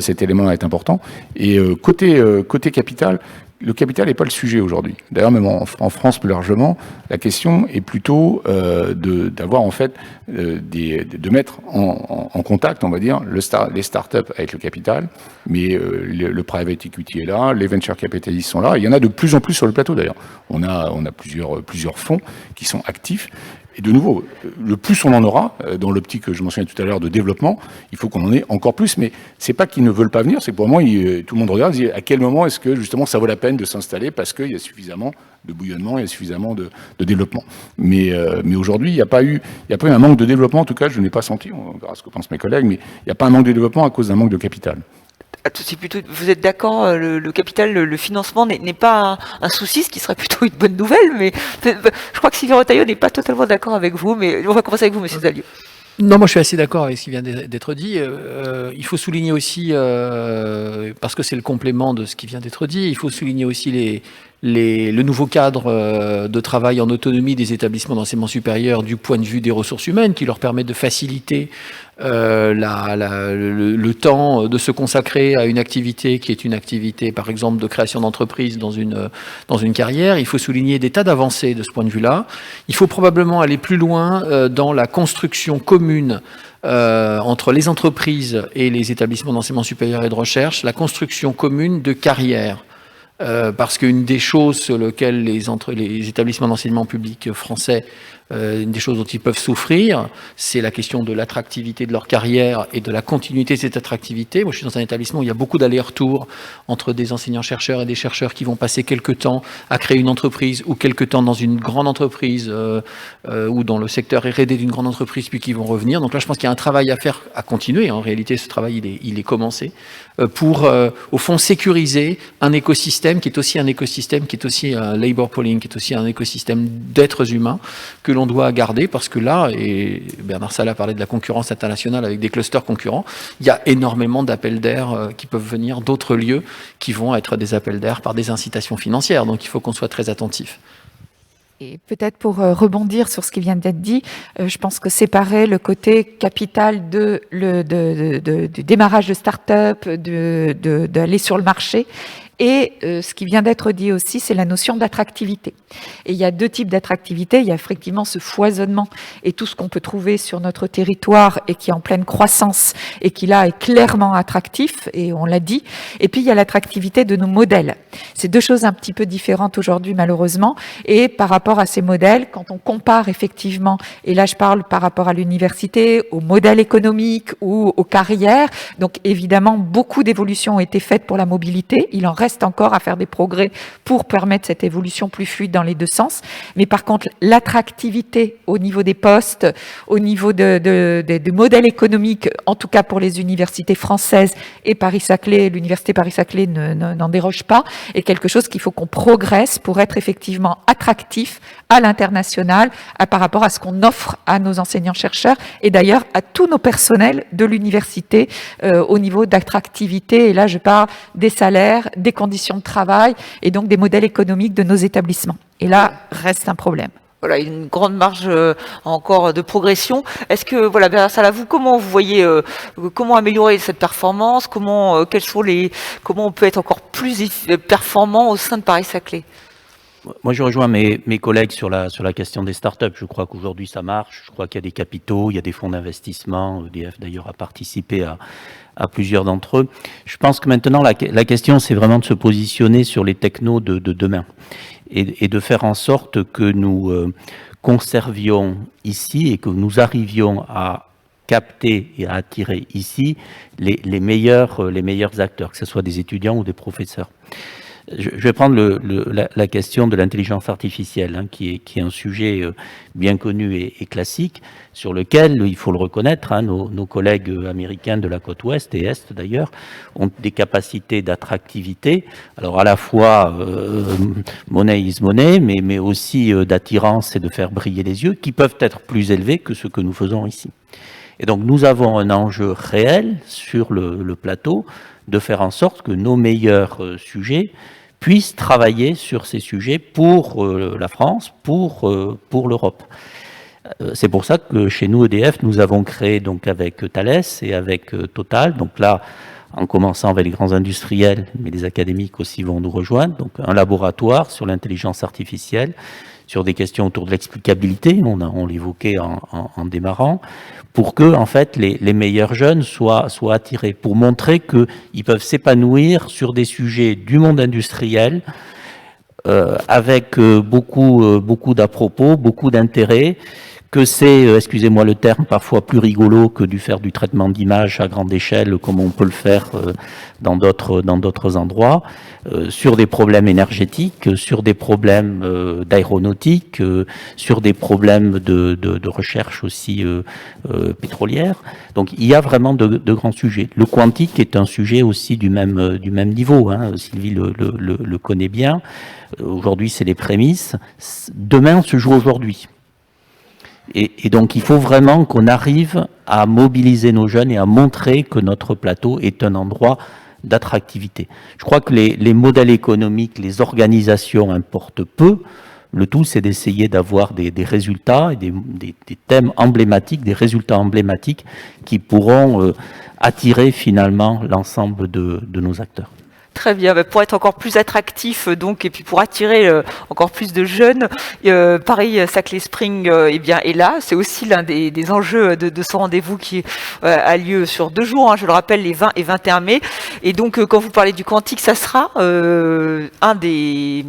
cet élément est important. Et côté capital, le capital n'est pas le sujet aujourd'hui. D'ailleurs, même en France plus largement, la question est plutôt d'avoir en fait de mettre en contact, on va dire, les startups avec le capital, mais le private equity est là, les venture capitalistes sont là. Il y en a de plus en plus sur le plateau d'ailleurs. On a plusieurs fonds qui sont actifs. Et de nouveau, le plus on en aura, dans l'optique que je mentionnais tout à l'heure de développement, il faut qu'on en ait encore plus. Mais c'est pas qu'ils ne veulent pas venir, c'est que pour moi, tout le monde regarde, dit à quel moment est-ce que justement ça vaut la peine de s'installer parce qu'il y a suffisamment de bouillonnement, il y a suffisamment de développement. Mais aujourd'hui, il n'y a pas eu un manque de développement, en tout cas, je n'ai pas senti, on verra ce que pensent mes collègues, mais il n'y a pas un manque de développement à cause d'un manque de capital. Vous êtes d'accord, le capital, le financement n'est pas un souci, ce qui serait plutôt une bonne nouvelle, mais je crois que Sylvain Retailleau n'est pas totalement d'accord avec vous, mais on va commencer avec vous, monsieur Zaliou. Non, moi je suis assez d'accord avec ce qui vient d'être dit. Il faut souligner aussi, parce que c'est le complément de ce qui vient d'être dit, il faut souligner aussi le nouveau cadre de travail en autonomie des établissements d'enseignement supérieur du point de vue des ressources humaines qui leur permet de faciliter le temps de se consacrer à une activité qui est une activité, par exemple, de création d'entreprise dans une carrière. Il faut souligner des tas d'avancées de ce point de vue-là. Il faut probablement aller plus loin dans la construction commune entre les entreprises et les établissements d'enseignement supérieur et de recherche, la construction commune de carrières. Parce qu'une des choses sur lesquelles les établissements d'enseignement public français, une des choses dont ils peuvent souffrir, c'est la question de l'attractivité de leur carrière et de la continuité de cette attractivité. Moi, je suis dans un établissement où il y a beaucoup d'allers-retours entre des enseignants-chercheurs et des chercheurs qui vont passer quelques temps à créer une entreprise ou quelques temps dans une grande entreprise ou dans le secteur R&D d'une grande entreprise, puis qui vont revenir. Donc là, je pense qu'il y a un travail à faire, à continuer. En réalité, ce travail, il est commencé pour, au fond, sécuriser un écosystème qui est aussi un labor pooling, qui est aussi un écosystème d'êtres humains que l'on doit garder, parce que là, et Bernard Salat parlait de la concurrence internationale avec des clusters concurrents, il y a énormément d'appels d'air qui peuvent venir d'autres lieux qui vont être des appels d'air par des incitations financières. Donc il faut qu'on soit très attentif. Et peut-être pour rebondir sur ce qui vient d'être dit, je pense que séparer le côté capital du démarrage de start-up, d'aller sur le marché, et ce qui vient d'être dit aussi, c'est la notion d'attractivité. Et il y a deux types d'attractivité. Il y a effectivement ce foisonnement et tout ce qu'on peut trouver sur notre territoire et qui est en pleine croissance et qui là est clairement attractif, et on l'a dit. Et puis il y a l'attractivité de nos modèles. C'est deux choses un petit peu différentes aujourd'hui malheureusement. Et par rapport à ces modèles, quand on compare effectivement, et là je parle par rapport à l'université, au modèle économique ou aux carrières, donc évidemment beaucoup d'évolutions ont été faites pour la mobilité. Il en reste encore à faire des progrès pour permettre cette évolution plus fluide dans les deux sens. Mais par contre, l'attractivité au niveau des postes, au niveau de modèles économiques, en tout cas pour les universités françaises et Paris-Saclay, l'université Paris-Saclay n'en déroge pas, est quelque chose qu'il faut qu'on progresse pour être effectivement attractif à l'international par rapport à ce qu'on offre à nos enseignants-chercheurs et d'ailleurs à tous nos personnels de l'université au niveau d'attractivité. Et là, je parle des salaires, des conditions de travail et donc des modèles économiques de nos établissements. Et là, reste un problème. Voilà, une grande marge encore de progression. Est-ce que, voilà, Bernard Salat, vous, comment vous voyez, comment améliorer cette performance, comment on peut être encore plus performant au sein de Paris-Saclay? Moi, je rejoins mes collègues sur la question des startups. Je crois qu'aujourd'hui, ça marche. Je crois qu'il y a des capitaux, il y a des fonds d'investissement. EDF, d'ailleurs, a participé à plusieurs d'entre eux. Je pense que maintenant, la question, c'est vraiment de se positionner sur les technos de demain et de faire en sorte que nous conservions ici et que nous arrivions à capter et à attirer ici les meilleurs acteurs, que ce soit des étudiants ou des professeurs. Je vais prendre la question de l'intelligence artificielle, qui est un sujet bien connu et classique, sur lequel, il faut le reconnaître, nos collègues américains de la côte ouest et est d'ailleurs, ont des capacités d'attractivité, alors à la fois money is money, mais aussi d'attirance et de faire briller les yeux, qui peuvent être plus élevés que ce que nous faisons ici. Et donc nous avons un enjeu réel sur le plateau de faire en sorte que nos meilleurs sujets puissent travailler sur ces sujets pour la France, pour l'Europe. C'est pour ça que chez nous, EDF, nous avons créé donc avec Thales et avec Total, donc là, en commençant avec les grands industriels, mais les académiques aussi vont nous rejoindre. Donc un laboratoire sur l'intelligence artificielle, sur des questions autour de l'explicabilité, on l'évoquait en démarrant, pour que en fait les meilleurs jeunes soient attirés, pour montrer qu'ils peuvent s'épanouir sur des sujets du monde industriel, avec beaucoup d'à-propos, beaucoup d'intérêts, que c'est, excusez-moi le terme, parfois plus rigolo que faire du traitement d'image à grande échelle, comme on peut le faire dans d'autres endroits, sur des problèmes énergétiques, sur des problèmes d'aéronautique, sur des problèmes de recherche aussi pétrolière. Donc il y a vraiment de grands sujets. Le quantique est un sujet aussi du même niveau, hein. Sylvie le connaît bien. Aujourd'hui, c'est les prémices. Demain se joue aujourd'hui. Et donc, il faut vraiment qu'on arrive à mobiliser nos jeunes et à montrer que notre plateau est un endroit d'attractivité. Je crois que les modèles économiques, les organisations importent peu. Le tout, c'est d'essayer d'avoir des résultats et des thèmes emblématiques, des résultats emblématiques qui pourront attirer finalement l'ensemble de nos acteurs. Très bien, pour être encore plus attractif donc, et puis pour attirer encore plus de jeunes, Paris-Saclay Spring est là. C'est aussi l'un des enjeux de ce rendez-vous qui a lieu sur 2 jours, hein, je le rappelle, les 20 et 21 mai. Et donc quand vous parlez du quantique, ça sera un des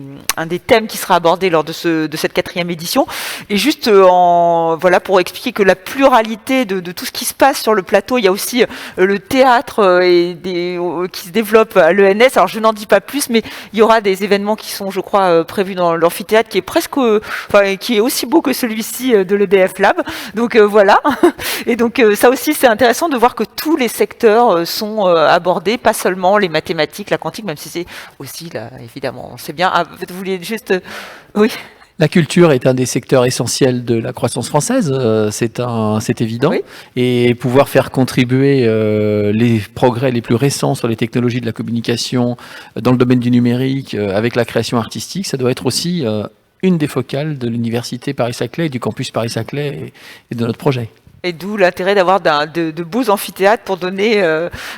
thèmes qui sera abordé lors de cette 4e édition. Et juste voilà, pour expliquer que la pluralité de tout ce qui se passe sur le plateau, il y a aussi le théâtre qui se développe à l'ENS. Alors je n'en dis pas plus, mais il y aura des événements qui sont, je crois, prévus dans l'amphithéâtre, qui est qui est aussi beau que celui-ci de l'EDF Lab. Donc voilà. Et donc ça aussi, c'est intéressant de voir que tous les secteurs sont abordés, pas seulement les mathématiques, la quantique, même si c'est aussi là, évidemment, c'est bien. Ah, vous vouliez juste, oui. La culture est un des secteurs essentiels de la croissance française, c'est évident. Oui. Et pouvoir faire contribuer les progrès les plus récents sur les technologies de la communication dans le domaine du numérique avec la création artistique, ça doit être aussi une des focales de l'université Paris-Saclay, du campus Paris-Saclay et de notre projet. Et d'où l'intérêt d'avoir de beaux amphithéâtres pour donner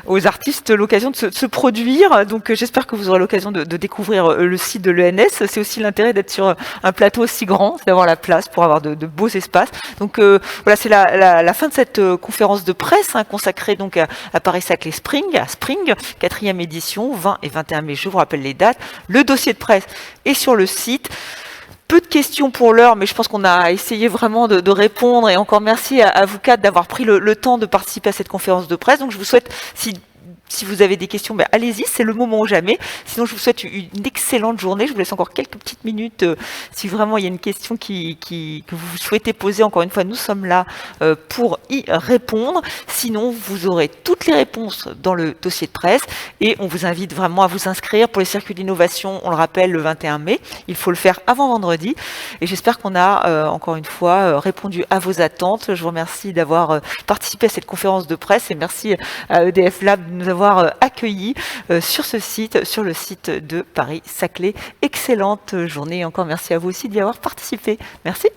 aux artistes l'occasion de se produire. Donc j'espère que vous aurez l'occasion de découvrir le site de l'ENS. C'est aussi l'intérêt d'être sur un plateau aussi grand, c'est d'avoir la place pour avoir de beaux espaces. Donc voilà, c'est la fin de cette conférence de presse consacrée donc à Paris-Saclay Spring, à Spring, 4e édition, 20 et 21 mai, je vous rappelle les dates. Le dossier de presse est sur le site. Peu de questions pour l'heure, mais je pense qu'on a essayé vraiment de répondre. Et encore merci à vous 4 d'avoir pris le temps de participer à cette conférence de presse. Donc je vous souhaite, si vous avez des questions, allez-y, c'est le moment ou jamais. Sinon, je vous souhaite une excellente journée. Je vous laisse encore quelques petites minutes si vraiment il y a une question que vous souhaitez poser. Encore une fois, nous sommes là pour y répondre. Sinon, vous aurez toutes les réponses dans le dossier de presse et on vous invite vraiment à vous inscrire pour les circuits d'innovation. On le rappelle, le 21 mai. Il faut le faire avant vendredi. Et j'espère qu'on a encore une fois répondu à vos attentes. Je vous remercie d'avoir participé à cette conférence de presse et merci à EDF Lab de nous avoir accueillis sur le site de Paris-Saclay. Excellente journée et encore merci à vous aussi d'y avoir participé. Merci.